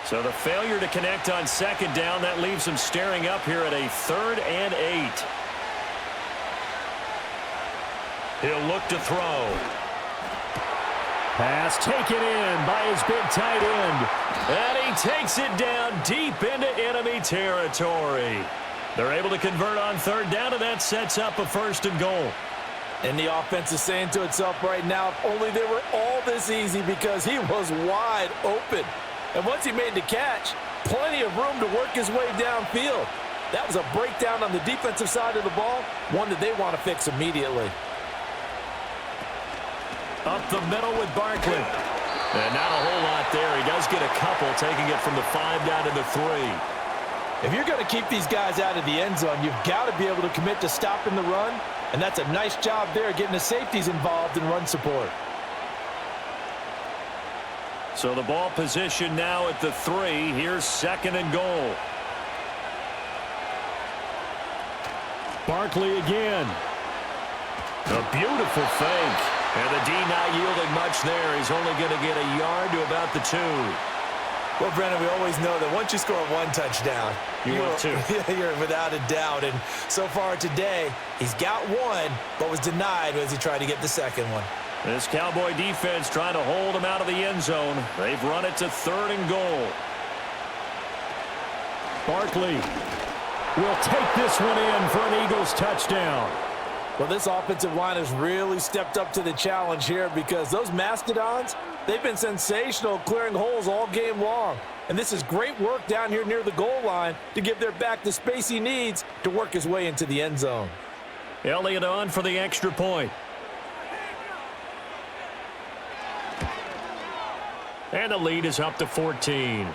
So the failure to connect on second down, that leaves him staring up here at a 3rd and 8. He'll look to throw. Pass taken in by his big tight end. And he takes it down deep into enemy territory. They're able to convert on 3rd down, and that sets up a 1st and goal. And the offense is saying to itself right now, if only they were all this easy, because he was wide open. And once he made the catch, plenty of room to work his way downfield. That was a breakdown on the defensive side of the ball, one that they want to fix immediately. Up the middle with Barkley. And not a whole lot there. He does get a couple, taking it from the 5 down to the 3. If you're going to keep these guys out of the end zone, you've got to be able to commit to stopping the run. And that's a nice job there, getting the safeties involved in run support. So the ball position now at the 3. Here's 2nd and goal. Barkley again. A beautiful fake. And the D not yielding much there. He's only going to get a yard to about the 2. Well, Brennan, we always know that once you score one touchdown, you're without a doubt. And so far today, he's got one, but was denied as he tried to get the second one. This Cowboy defense trying to hold him out of the end zone. They've run it to 3rd and goal. Barkley will take this one in for an Eagles touchdown. Well, this offensive line has really stepped up to the challenge here, because those Mastodons, they've been sensational clearing holes all game long. And this is great work down here near the goal line to give their back the space he needs to work his way into the end zone. Elliott on for the extra point. And the lead is up to 14.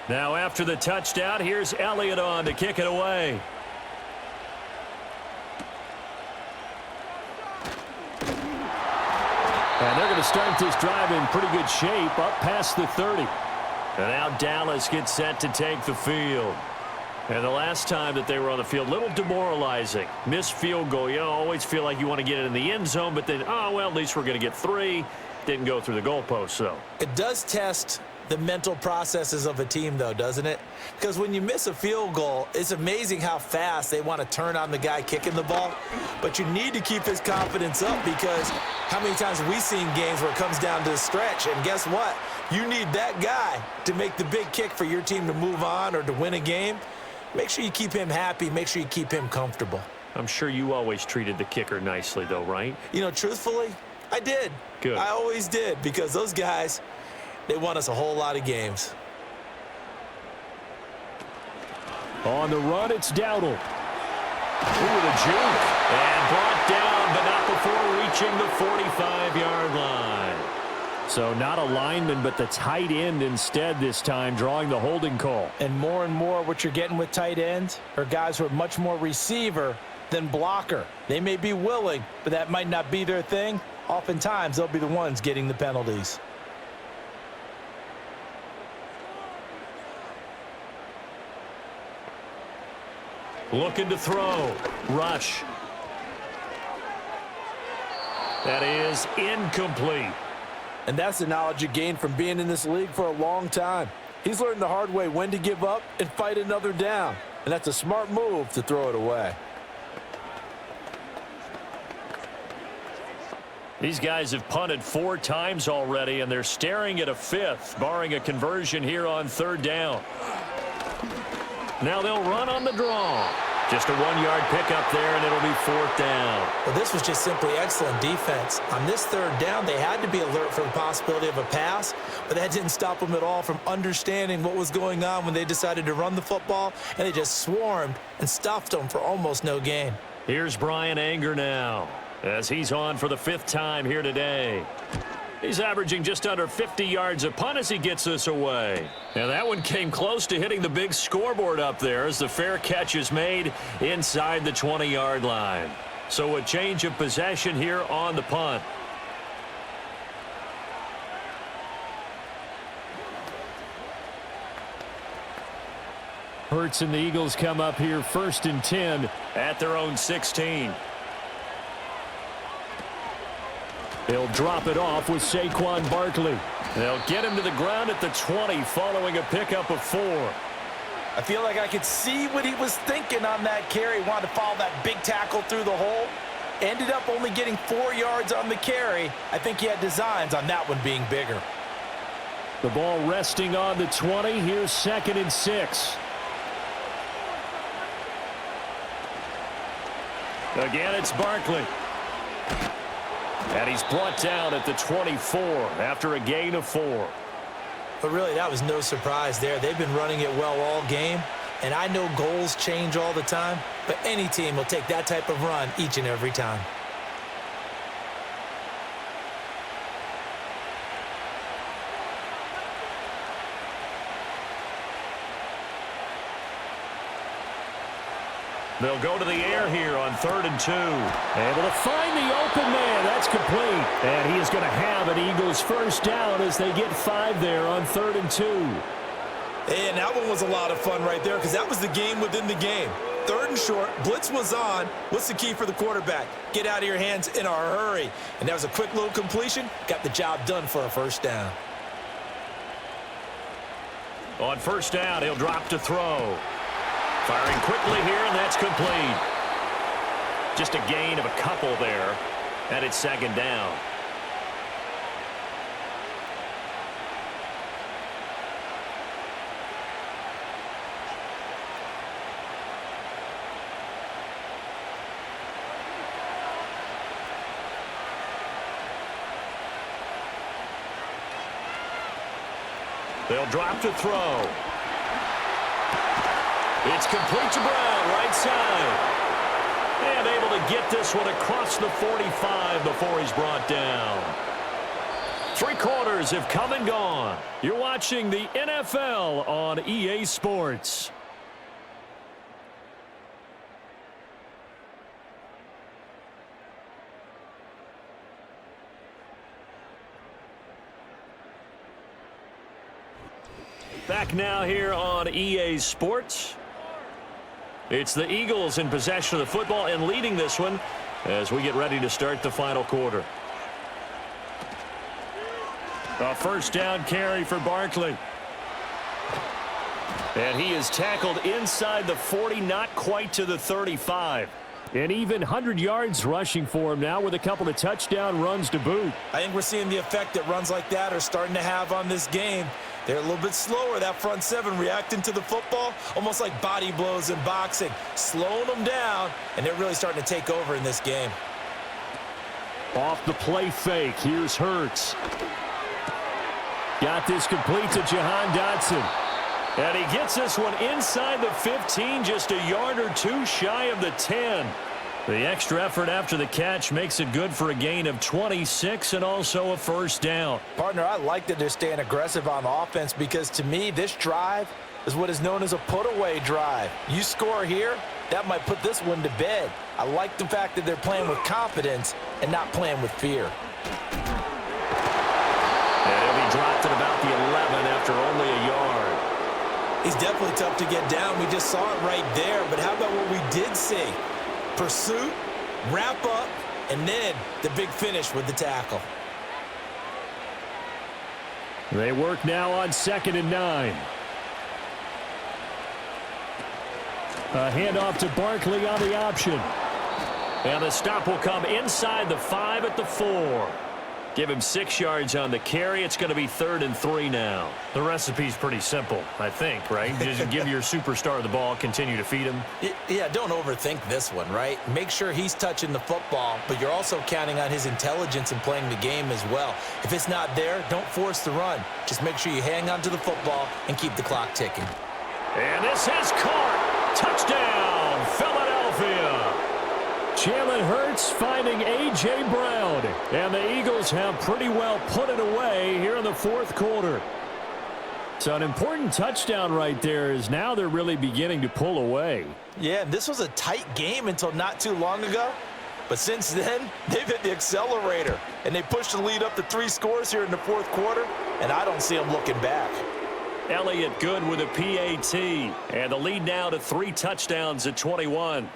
Now after the touchdown, here's Elliott on to kick it away. And they're going to start this drive in pretty good shape, up past the 30. And now Dallas gets set to take the field. And the last time that they were on the field, little demoralizing. Missed field goal. You always feel like you want to get it in the end zone, but then, oh, well, at least we're going to get 3. Didn't go through the goalpost, so. It does test the mental processes of a team, though, doesn't it? Because when you miss a field goal, it's amazing how fast they want to turn on the guy kicking the ball. But you need to keep his confidence up, because how many times have we seen games where it comes down to a stretch, and guess what? You need that guy to make the big kick for your team to move on or to win a game. Make sure you keep him happy. Make sure you keep him comfortable. I'm sure you always treated the kicker nicely, though, right? You know, truthfully, I did. Good. I always did, because those guys, they won us a whole lot of games. On the run, it's Dowdle. Ooh, the juke. And brought down, but not before reaching the 45-yard line. So not a lineman, but the tight end instead this time, drawing the holding call. And more what you're getting with tight ends are guys who are much more receiver than blocker. They may be willing, but that might not be their thing. Oftentimes, they'll be the ones getting the penalties. Looking to throw. Rush. That is incomplete. And that's the knowledge you gain from being in this league for a long time. He's learned the hard way when to give up and fight another down. And that's a smart move to throw it away. These guys have punted 4 times already, and they're staring at a 5th, barring a conversion here on 3rd down. Now they'll run on the draw. Just a 1-yard pickup there, and it'll be 4th down. Well, this was just simply excellent defense. On this 3rd down, they had to be alert for the possibility of a pass, but that didn't stop them at all from understanding what was going on when they decided to run the football, and they just swarmed and stuffed them for almost no gain. Here's Brian Anger now, as he's on for the 5th time here today. He's averaging just under 50 yards a punt as he gets this away. Now that one came close to hitting the big scoreboard up there as the fair catch is made inside the 20-yard line. So a change of possession here on the punt. Hurts and the Eagles come up here 1st and 10 at their own 16. They'll drop it off with Saquon Barkley. They'll get him to the ground at the 20 following a pickup of 4. I feel like I could see what he was thinking on that carry. He wanted to follow that big tackle through the hole. Ended up only getting 4 yards on the carry. I think he had designs on that one being bigger. The ball resting on the 20. Here's 2nd and 6. Again, it's Barkley. And he's brought down at the 24 after a gain of 4. But really, that was no surprise there. They've been running it well all game. And I know goals change all the time, but any team will take that type of run each and every time. They'll go to the air here on 3rd and 2. Able to find the open man. That's complete. And he is going to have an Eagles 1st down as they get 5 there on 3rd and 2. And that one was a lot of fun right there because that was the game within the game. 3rd and short, blitz was on. What's the key for the quarterback? Get out of your hands in a hurry. And that was a quick little completion. Got the job done for a 1st down. On 1st down, he'll drop to throw. Firing quickly here, and that's complete. Just a gain of a couple there, and it's 2nd down. They'll drop to throw. It's complete to Brown, right side. And able to get this one across the 45 before he's brought down. 3 quarters have come and gone. You're watching the NFL on EA Sports. Back now here on EA Sports. It's the Eagles in possession of the football and leading this one as we get ready to start the final quarter. A 1st down carry for Barkley. And he is tackled inside the 40, not quite to the 35. And even 100 yards rushing for him now with a couple of touchdown runs to boot. I think we're seeing the effect that runs like that are starting to have on this game. They're a little bit slower, that front 7, reacting to the football, almost like body blows in boxing, slowing them down, and they're really starting to take over in this game. Off the play fake, here's Hurts. Got this complete to Jahan Dotson. And he gets this one inside the 15, just a yard or 2 shy of the 10. The extra effort after the catch makes it good for a gain of 26 and also a 1st down. Partner, I like that they're staying aggressive on offense because to me, this drive is what is known as a put-away drive. You score here, that might put this one to bed. I like the fact that they're playing with confidence and not playing with fear. And he'll be dropped at about the 11 after only a yard. He's definitely tough to get down. We just saw it right there, but how about what we did see? Pursuit, wrap up, and then the big finish with the tackle. They work now on 2nd and 9. A handoff to Barkley on the option. And the stop will come inside the 5 at the 4. Give him 6 yards on the carry. It's going to be 3rd and 3 now. The recipe's pretty simple, I think, right? Just give your superstar the ball, continue to feed him. Yeah, don't overthink this one, right? Make sure he's touching the football, but you're also counting on his intelligence in playing the game as well. If it's not there, don't force the run. Just make sure you hang on to the football and keep the clock ticking. And this is caught. Touchdown, Philadelphia. Jalen Hurts finding A.J. Brown. And the Eagles have pretty well put it away here in the 4th quarter. So an important touchdown right there is now they're really beginning to pull away. Yeah, this was a tight game until not too long ago. But since then, they've hit the accelerator. And they pushed the lead up to 3 scores here in the 4th quarter. And I don't see them looking back. Elliott good with a PAT. And the lead now to 3 touchdowns at 21.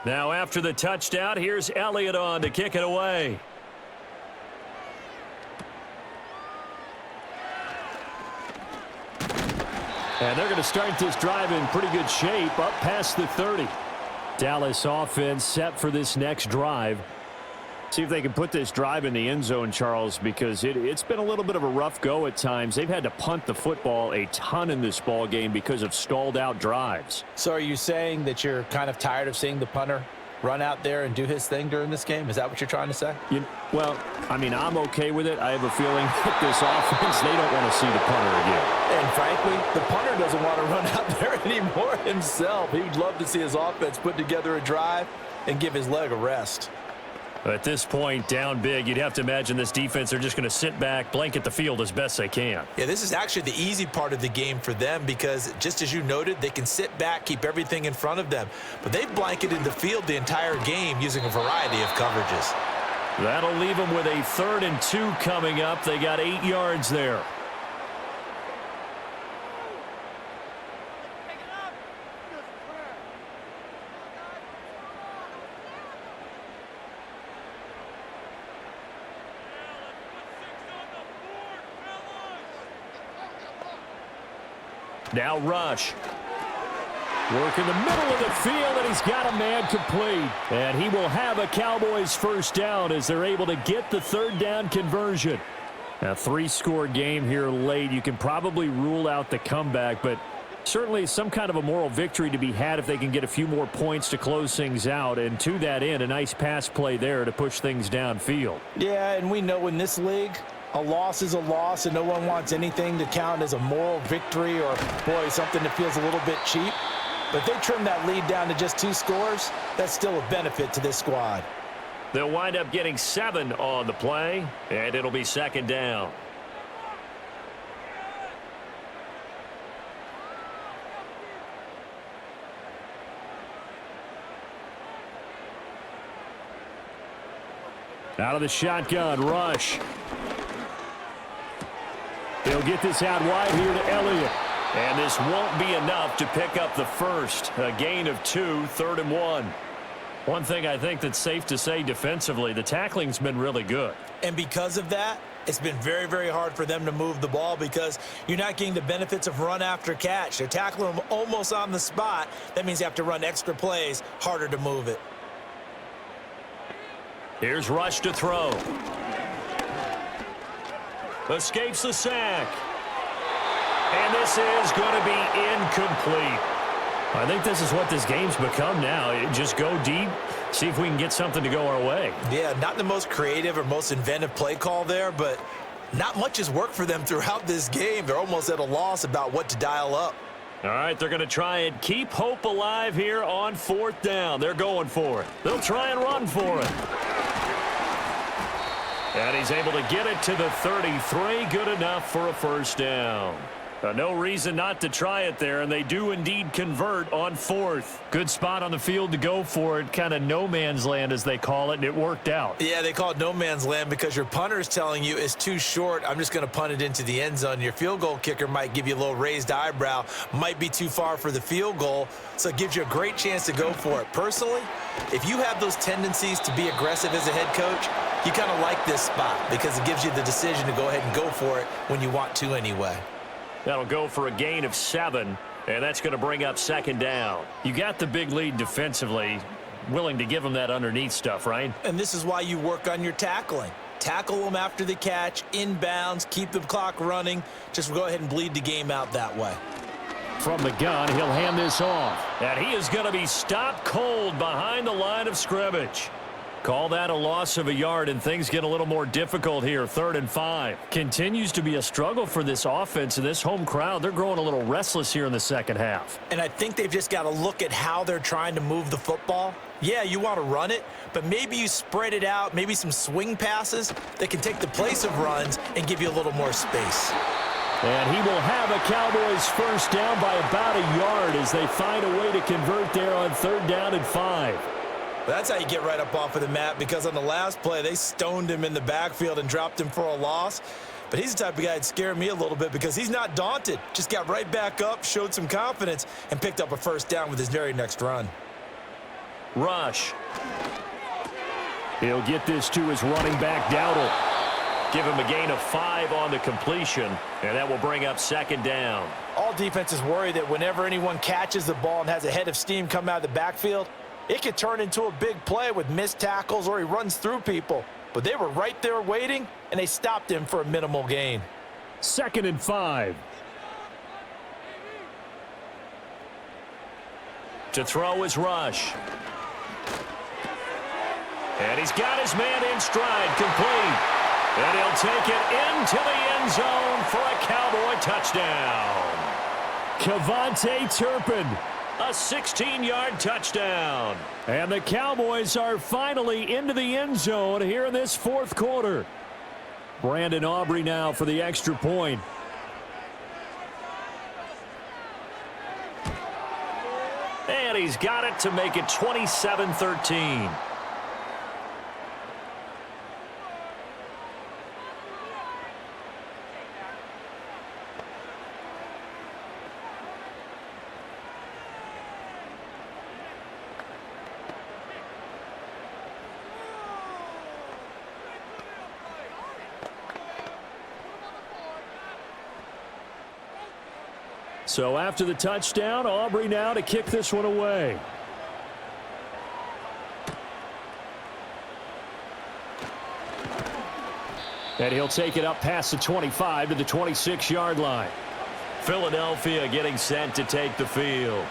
Now after the touchdown, here's Elliott on to kick it away. And they're going to start this drive in pretty good shape up past the 30. Dallas offense set for this next drive. See if they can put this drive in the end zone, Charles, because it's been a little bit of a rough go at times. They've had to punt the football a ton in this ball game because of stalled out drives. So are you saying that you're kind of tired of seeing the punter run out there and do his thing during this game? Is that what you're trying to say? Well, I mean, I'm okay with it. I have a feeling that this offense, they don't want to see the punter again. And frankly, the punter doesn't want to run out there anymore himself. He would love to see his offense put together a drive and give his leg a rest. At this point, down big, you'd have to imagine this defense are just going to sit back, blanket the field as best they can. Yeah, this is actually the easy part of the game for them because, just as you noted, they can sit back, keep everything in front of them. But they've blanketed the field the entire game using a variety of coverages. That'll leave them with a 3rd and 2 coming up. They got 8 yards there. Now Rush. Work in the middle of the field, and he's got a man complete. And he will have a Cowboys first down as they're able to get the 3rd down conversion. A 3-score game here late. You can probably rule out the comeback, but certainly some kind of a moral victory to be had if they can get a few more points to close things out. And to that end, a nice pass play there to push things downfield. Yeah, and we know in this league, a loss is a loss, and no one wants anything to count as a moral victory or, boy, something that feels a little bit cheap. But if they trim that lead down to just 2 scores, that's still a benefit to this squad. They'll wind up getting 7 on the play, and it'll be 2nd down. Out of the shotgun, Rush. He'll get this out wide here to Elliott. And this won't be enough to pick up the first. A gain of 2, 3rd and 1. One thing I think that's safe to say defensively, the tackling's been really good. And because of that, it's been very, very hard for them to move the ball because you're not getting the benefits of run after catch. They're tackling them almost on the spot. That means you have to run extra plays, harder to move it. Here's Rush to throw. Escapes the sack. And this is going to be incomplete. I think this is what this game's become now. Just go deep, see if we can get something to go our way. Yeah, not the most creative or most inventive play call there, but not much has worked for them throughout this game. They're almost at a loss about what to dial up. All right, they're going to try and keep hope alive here on 4th down. They're going for it. They'll try and run for it. And he's able to get it to the 33. Good enough for a first down. No reason not to try it there, and they do indeed convert on 4th. Good spot on the field to go for it, kind of no man's land as they call it, and it worked out. Yeah, they call it no man's land because your punter is telling you it's too short. I'm just going to punt it into the end zone. Your field goal kicker might give you a little raised eyebrow, might be too far for the field goal, so it gives you a great chance to go for it. Personally, if you have those tendencies to be aggressive as a head coach, You kind of like this spot because it gives you the decision to go ahead and go for it when you want to anyway. That'll go for a gain of 7, and that's going to bring up second down. You got the big lead defensively, willing to give them that underneath stuff, right? And this is why you work on your tackling. Tackle them after the catch, inbounds, keep the clock running. Just go ahead and bleed the game out that way. From the gun, he'll hand this off. And he is going to be stopped cold behind the line of scrimmage. Call that a loss of a yard, and things get a little more difficult here. 3rd and 5. Continues to be a struggle for this offense and this home crowd. They're growing a little restless here in the second half. And I think they've just got to look at how they're trying to move the football. Yeah, you want to run it, but maybe you spread it out, maybe some swing passes that can take the place of runs and give you a little more space. And he will have a Cowboys first down by about a yard as they find a way to convert there on 3rd down and 5. That's how you get right up off of the mat, because on the last play, they stoned him in the backfield and dropped him for a loss. But he's the type of guy that scared me a little bit because he's not daunted. Just got right back up, showed some confidence, and picked up a first down with his very next run. Rush. He'll get this to his running back, Dowdle. Give him a gain of 5 on the completion, and that will bring up second down. All defenses worry that whenever anyone catches the ball and has a head of steam come out of the backfield, it could turn into a big play with missed tackles or he runs through people. But they were right there waiting, and they stopped him for a minimal gain. 2nd and 5. To throw is Rush. And he's got his man in stride, complete. And he'll take it into the end zone for a Cowboy touchdown. Kevontae Turpin. A 16-yard touchdown. And the Cowboys are finally into the end zone here in this 4th quarter. Brandon Aubrey now for the extra point. And he's got it to make it 27-13. So after the touchdown, Aubrey now to kick this one away. And he'll take it up past the 25 to the 26-yard line. Philadelphia getting set to take the field.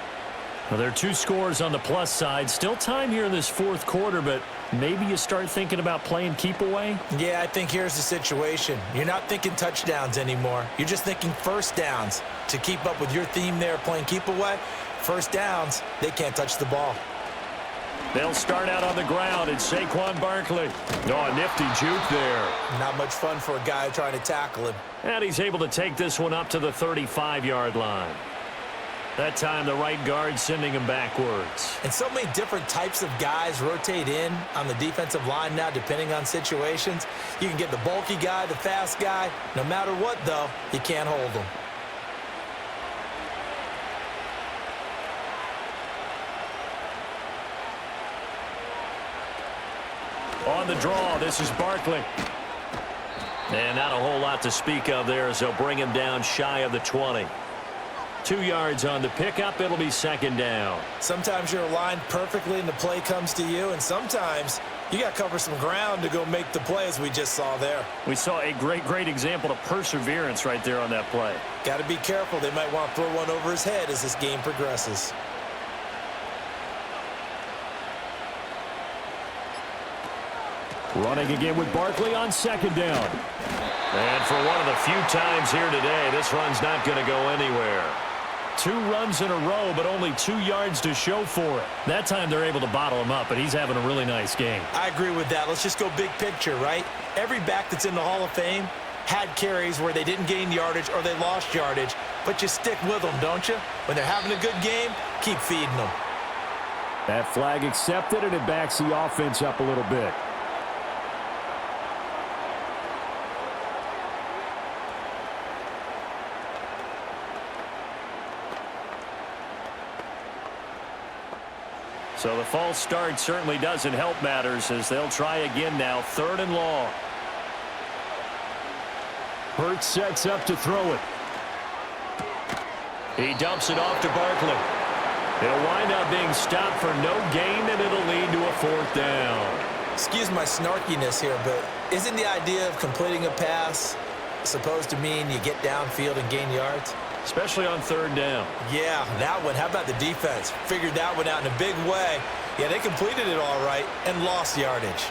Well, there are 2 scores on the plus side. Still time here in this 4th quarter, but maybe you start thinking about playing keep away? Yeah, I think here's the situation. You're not thinking touchdowns anymore. You're just thinking first downs. To keep up with your theme there playing keep away, first downs, they can't touch the ball. They'll start out on the ground, and Saquon Barkley. Oh, a nifty juke there. Not much fun for a guy trying to tackle him. And he's able to take this one up to the 35-yard line. That time, the right guard sending him backwards. And so many different types of guys rotate in on the defensive line now, depending on situations. You can get the bulky guy, the fast guy. No matter what, though, you can't hold them. On the draw, this is Barkley. And not a whole lot to speak of there as they'll bring him down shy of the 20. 2 yards on the pickup. It'll be second down. Sometimes you're aligned perfectly and the play comes to you, and sometimes you got to cover some ground to go make the play, as we just saw there. We saw a great example of perseverance right there on that play. Got to be careful. They might want to throw one over his head as this game progresses. Running again with Barkley on second down. And for one of the few times here today, this run's not going to go anywhere. 2 runs in a row, but only 2 yards to show for it. That time they're able to bottle him up, but he's having a really nice game. I agree with that. Let's just go big picture, right? Every back that's in the Hall of Fame had carries where they didn't gain yardage or they lost yardage, but you stick with them, don't you? When they're having a good game, keep feeding them. That flag accepted, and it backs the offense up a little bit. So the false start certainly doesn't help matters as they'll try again now, 3rd and long. Hurts sets up to throw it. He dumps it off to Barkley. It'll wind up being stopped for no gain, and it'll lead to a 4th down. Excuse my snarkiness here, but isn't the idea of completing a pass supposed to mean you get downfield and gain yards? Especially on 3rd down. Yeah, that one. How about the defense? Figured that one out in a big way. Yeah, they completed it all right and lost yardage.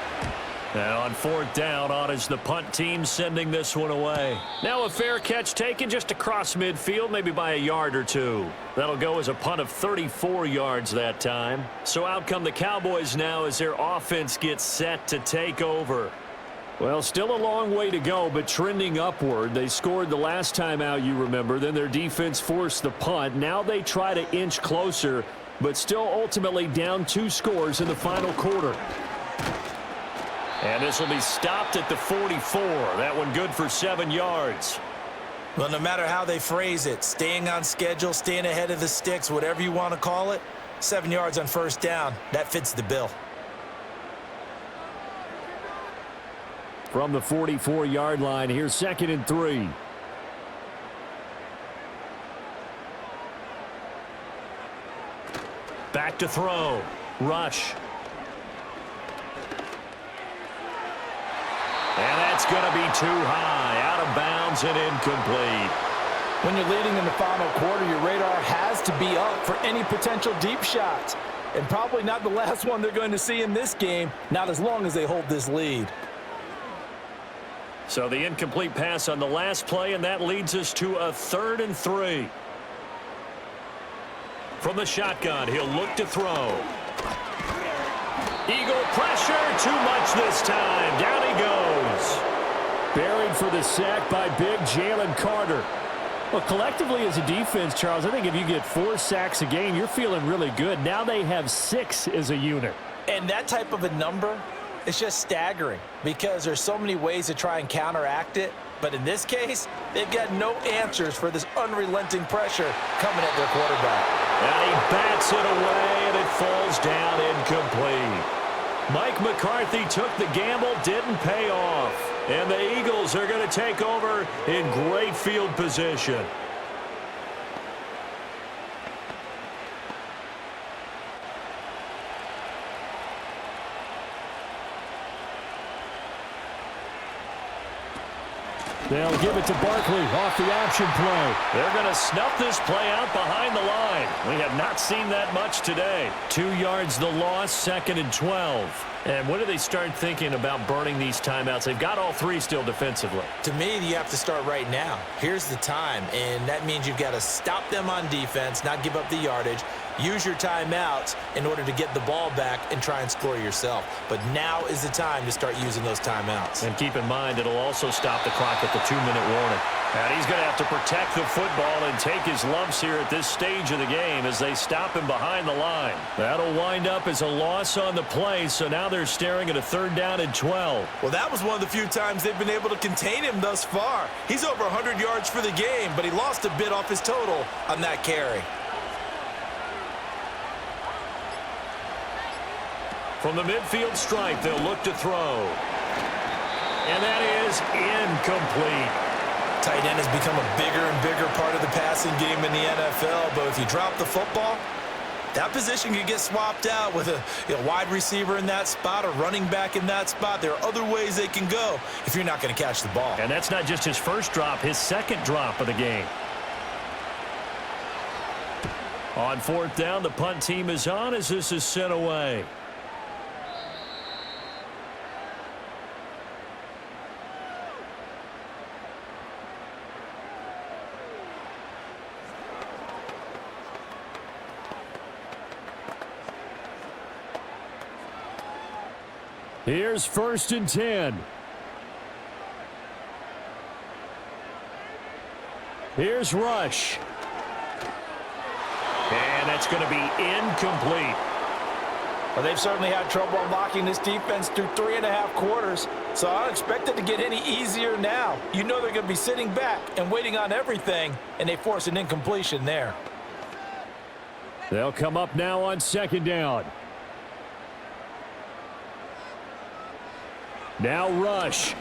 Now on 4th down, on is the punt team sending this one away. Now a fair catch taken just across midfield, maybe by a yard or two. That'll go as a punt of 34 yards that time. So out come the Cowboys now as their offense gets set to take over. Well, still a long way to go, but trending upward. They scored the last time out, you remember. Then their defense forced the punt. Now they try to inch closer, but still ultimately down 2 scores in the final quarter. And this will be stopped at the 44. That one good for 7 yards. Well, no matter how they phrase it, staying on schedule, staying ahead of the sticks, whatever you want to call it, 7 yards on 1st down, that fits the bill. From the 44-yard line, here's 2nd and 3. Back to throw. Rush. And that's going to be too high. Out of bounds and incomplete. When you're leading in the final quarter, your radar has to be up for any potential deep shots. And probably not the last one they're going to see in this game, not as long as they hold this lead. So the incomplete pass on the last play, and that leads us to a 3rd and 3. From the shotgun, he'll look to throw. Eagle pressure, too much this time. Down he goes. Buried for the sack by big Jalen Carter. Well, collectively as a defense, Charles, I think if you get 4 sacks a game, you're feeling really good. Now they have 6 as a unit. And that type of a number, it's just staggering because there's so many ways to try and counteract it. But in this case, they've got no answers for this unrelenting pressure coming at their quarterback. And he bats it away, and it falls down incomplete. Mike McCarthy took the gamble, didn't pay off. And the Eagles are going to take over in great field position. They'll give it to Barkley off the option play. They're going to snuff this play out behind the line. We have not seen that much today. 2 yards the loss, 2nd and 12. And when do they start thinking about burning these timeouts? They've got all 3 still defensively. To me, you have to start right now. Here's the time, and that means you've got to stop them on defense, not give up the yardage, use your timeouts in order to get the ball back and try and score yourself. But now is the time to start using those timeouts. And keep in mind, it'll also stop the clock at the 2-minute warning. And he's going to have to protect the football and take his lumps here at this stage of the game as they stop him behind the line. That'll wind up as a loss on the play, so now they're staring at a 3rd down and 12. Well, that was one of the few times they've been able to contain him thus far. He's over 100 yards for the game, but he lost a bit off his total on that carry. From the midfield stripe, they'll look to throw. And that is incomplete. Tight end has become a bigger and bigger part of the passing game in the NFL, but if you drop the football, that position can get swapped out with a wide receiver in that spot, a running back in that spot. There are other ways they can go if you're not going to catch the ball. And that's not just his first drop, his 2nd drop of the game. On 4th down, the punt team is on as this is sent away. Here's 1st and 10. Here's Rush. And that's going to be incomplete. Well, they've certainly had trouble unlocking this defense through 3.5 quarters, so I don't expect it to get any easier now. You know they're going to be sitting back and waiting on everything, and they force an incompletion there. They'll come up now on 2nd down. Now rush.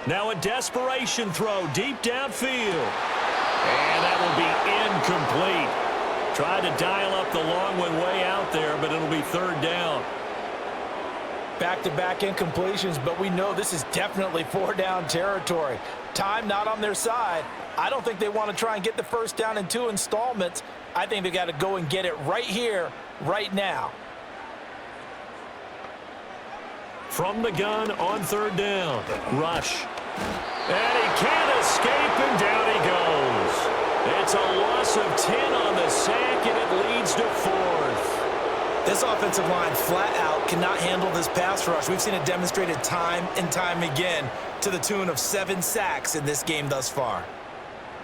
Now a desperation throw deep downfield. And that will be incomplete. Tried to dial up the long one way out there, but it'll be third down. Back-to-back incompletions, but we know this is definitely four-down territory. Time not on their side. I don't think they want to try and get the first down in 2 installments. I think they got to go and get it right here, right now. From the gun on third down. Rush. And he can't escape, and down he goes. It's a loss of 10 on the sack, and it leads to 4th. This offensive line flat out cannot handle this pass rush. We've seen it demonstrated time and time again to the tune of 7 sacks in this game thus far.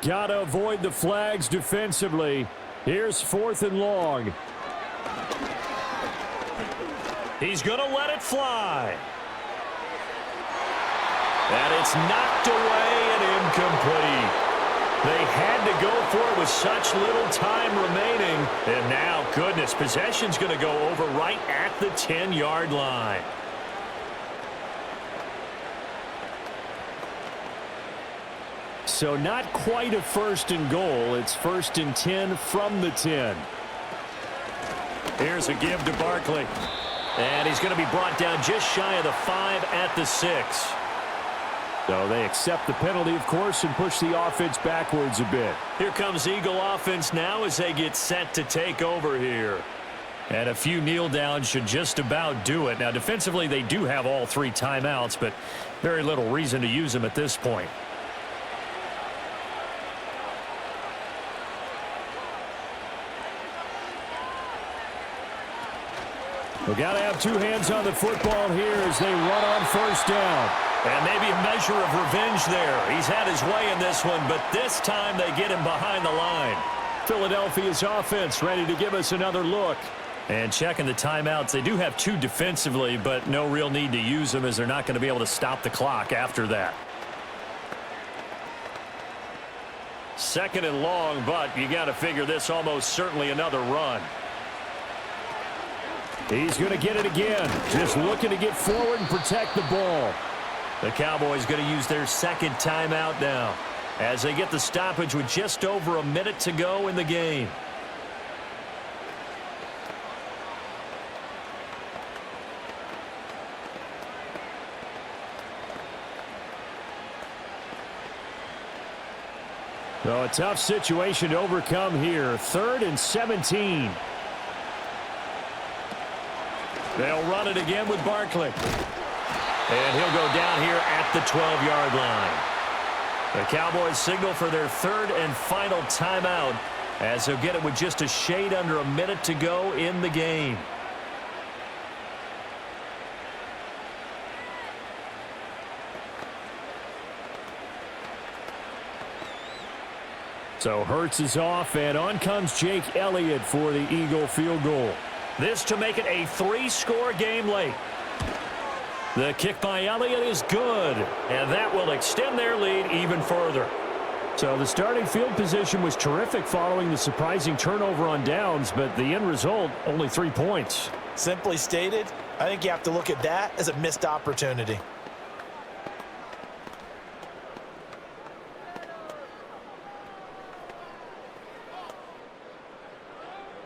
Got to avoid the flags defensively. Here's 4th and long. He's going to let it fly. And it's knocked away and incomplete. They had to go for it with such little time remaining. And now, goodness, possession's going to go over right at the 10-yard line. So not quite a 1st and goal. It's 1st and 10 from the 10. Here's a give to Barkley. And he's going to be brought down just shy of the 5 at the 6. So they accept the penalty, of course, and push the offense backwards a bit. Here comes Eagle offense now as they get set to take over here. And a few kneel downs should just about do it. Now, defensively, they do have all 3 timeouts, but very little reason to use them at this point. We've got to have 2 hands on the football here as they run on 1st down. And maybe a measure of revenge there. He's had his way in this one, but this time they get him behind the line. Philadelphia's offense ready to give us another look. And checking the timeouts, they do have 2 defensively, but no real need to use them as they're not going to be able to stop the clock after that. 2nd and long, but you got to figure this almost certainly another run. He's going to get it again. Just looking to get forward and protect the ball. The Cowboys going to use their 2nd timeout now as they get the stoppage with just over a minute to go in the game. So a tough situation to overcome here. 3rd and 17. They'll run it again with Barkley. And he'll go down here at the 12-yard line. The Cowboys signal for their 3rd and final timeout as they'll get it with just a shade under a minute to go in the game. So Hurts is off, and on comes Jake Elliott for the Eagle field goal. This to make it a 3-score game late. The kick by Elliott is good, and that will extend their lead even further. So the starting field position was terrific following the surprising turnover on downs, but the end result, only 3 points. Simply stated, I think you have to look at that as a missed opportunity.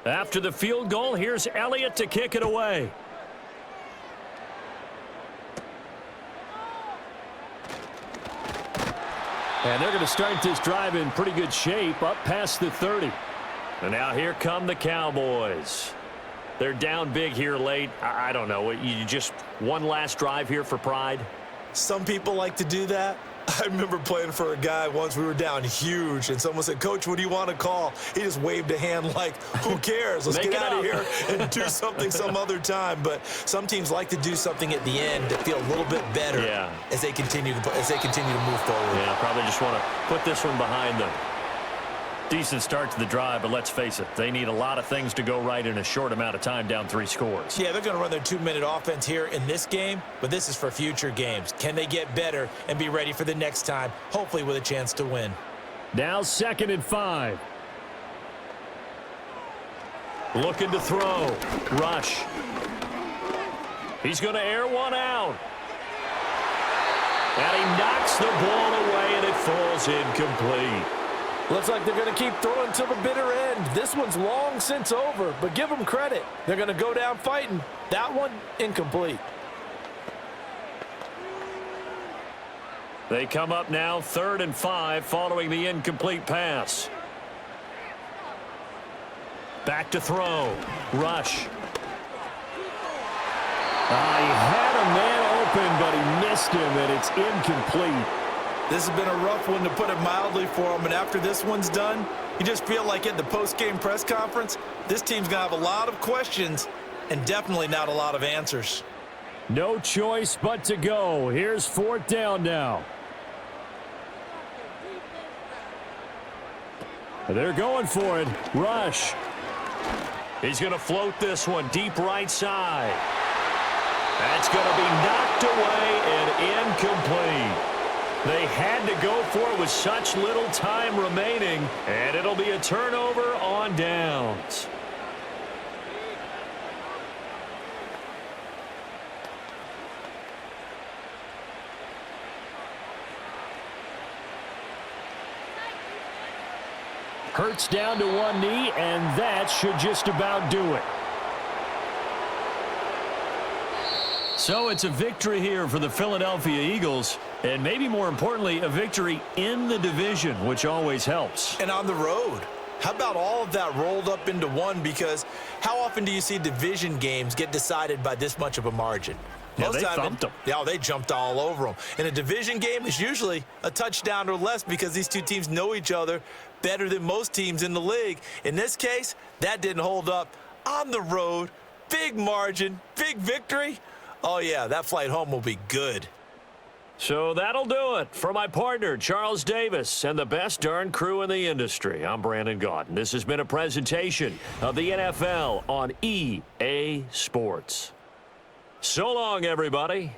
After the field goal, here's Elliott to kick it away. And they're going to start this drive in pretty good shape, up past the 30. And now here come the Cowboys. They're down big here late. I don't know. You just one last drive here for pride? Some people like to do that. I remember playing for a guy once. We were down huge, and someone said, "Coach, what do you want to call?" He just waved a hand like, who cares? Let's get out of here and do something some other time. But some teams like to do something at the end that feel a little bit better as they continue to move forward. Yeah, probably just want to put this one behind them. Decent start to the drive, but let's face it, they need a lot of things to go right in a short amount of time, down 3 scores. Yeah, they're going to run their 2-minute offense here in this game, but this is for future games. Can they get better and be ready for the next time, hopefully with a chance to win? Now 2nd and 5. Looking to throw. Rush. He's going to air one out. And he knocks the ball away, and it falls incomplete. Looks like they're going to keep throwing till the bitter end. This one's long since over, but give them credit. They're going to go down fighting. That one, incomplete. They come up now 3rd and 5 following the incomplete pass. Back to throw. Rush. He had a man open, but he missed him, and it's incomplete. This has been a rough one, to put it mildly, for him. And after this one's done, you just feel like at the post-game press conference, this team's going to have a lot of questions and definitely not a lot of answers. No choice but to go. Here's 4th down now. They're going for it. Rush. He's going to float this one deep right side. That's going to be knocked away and incomplete. They had to go for it with such little time remaining, and it'll be a turnover on downs. Hurts down to one knee, and that should just about do it. So it's a victory here for the Philadelphia Eagles, and maybe more importantly, a victory in the division, which always helps. And on the road. How about all of that rolled up into one? Because how often do you see division games get decided by this much of a margin? Yeah, they thumped them. Yeah, they jumped all over them. In a division game, it's usually a touchdown or less because these two teams know each other better than most teams in the league. In this case, that didn't hold up. On the road, big margin, big victory. Oh, yeah, that flight home will be good. So that'll do it for my partner, Charles Davis, and the best darn crew in the industry. I'm Brandon Gaudin. This has been a presentation of the NFL on EA Sports. So long, everybody.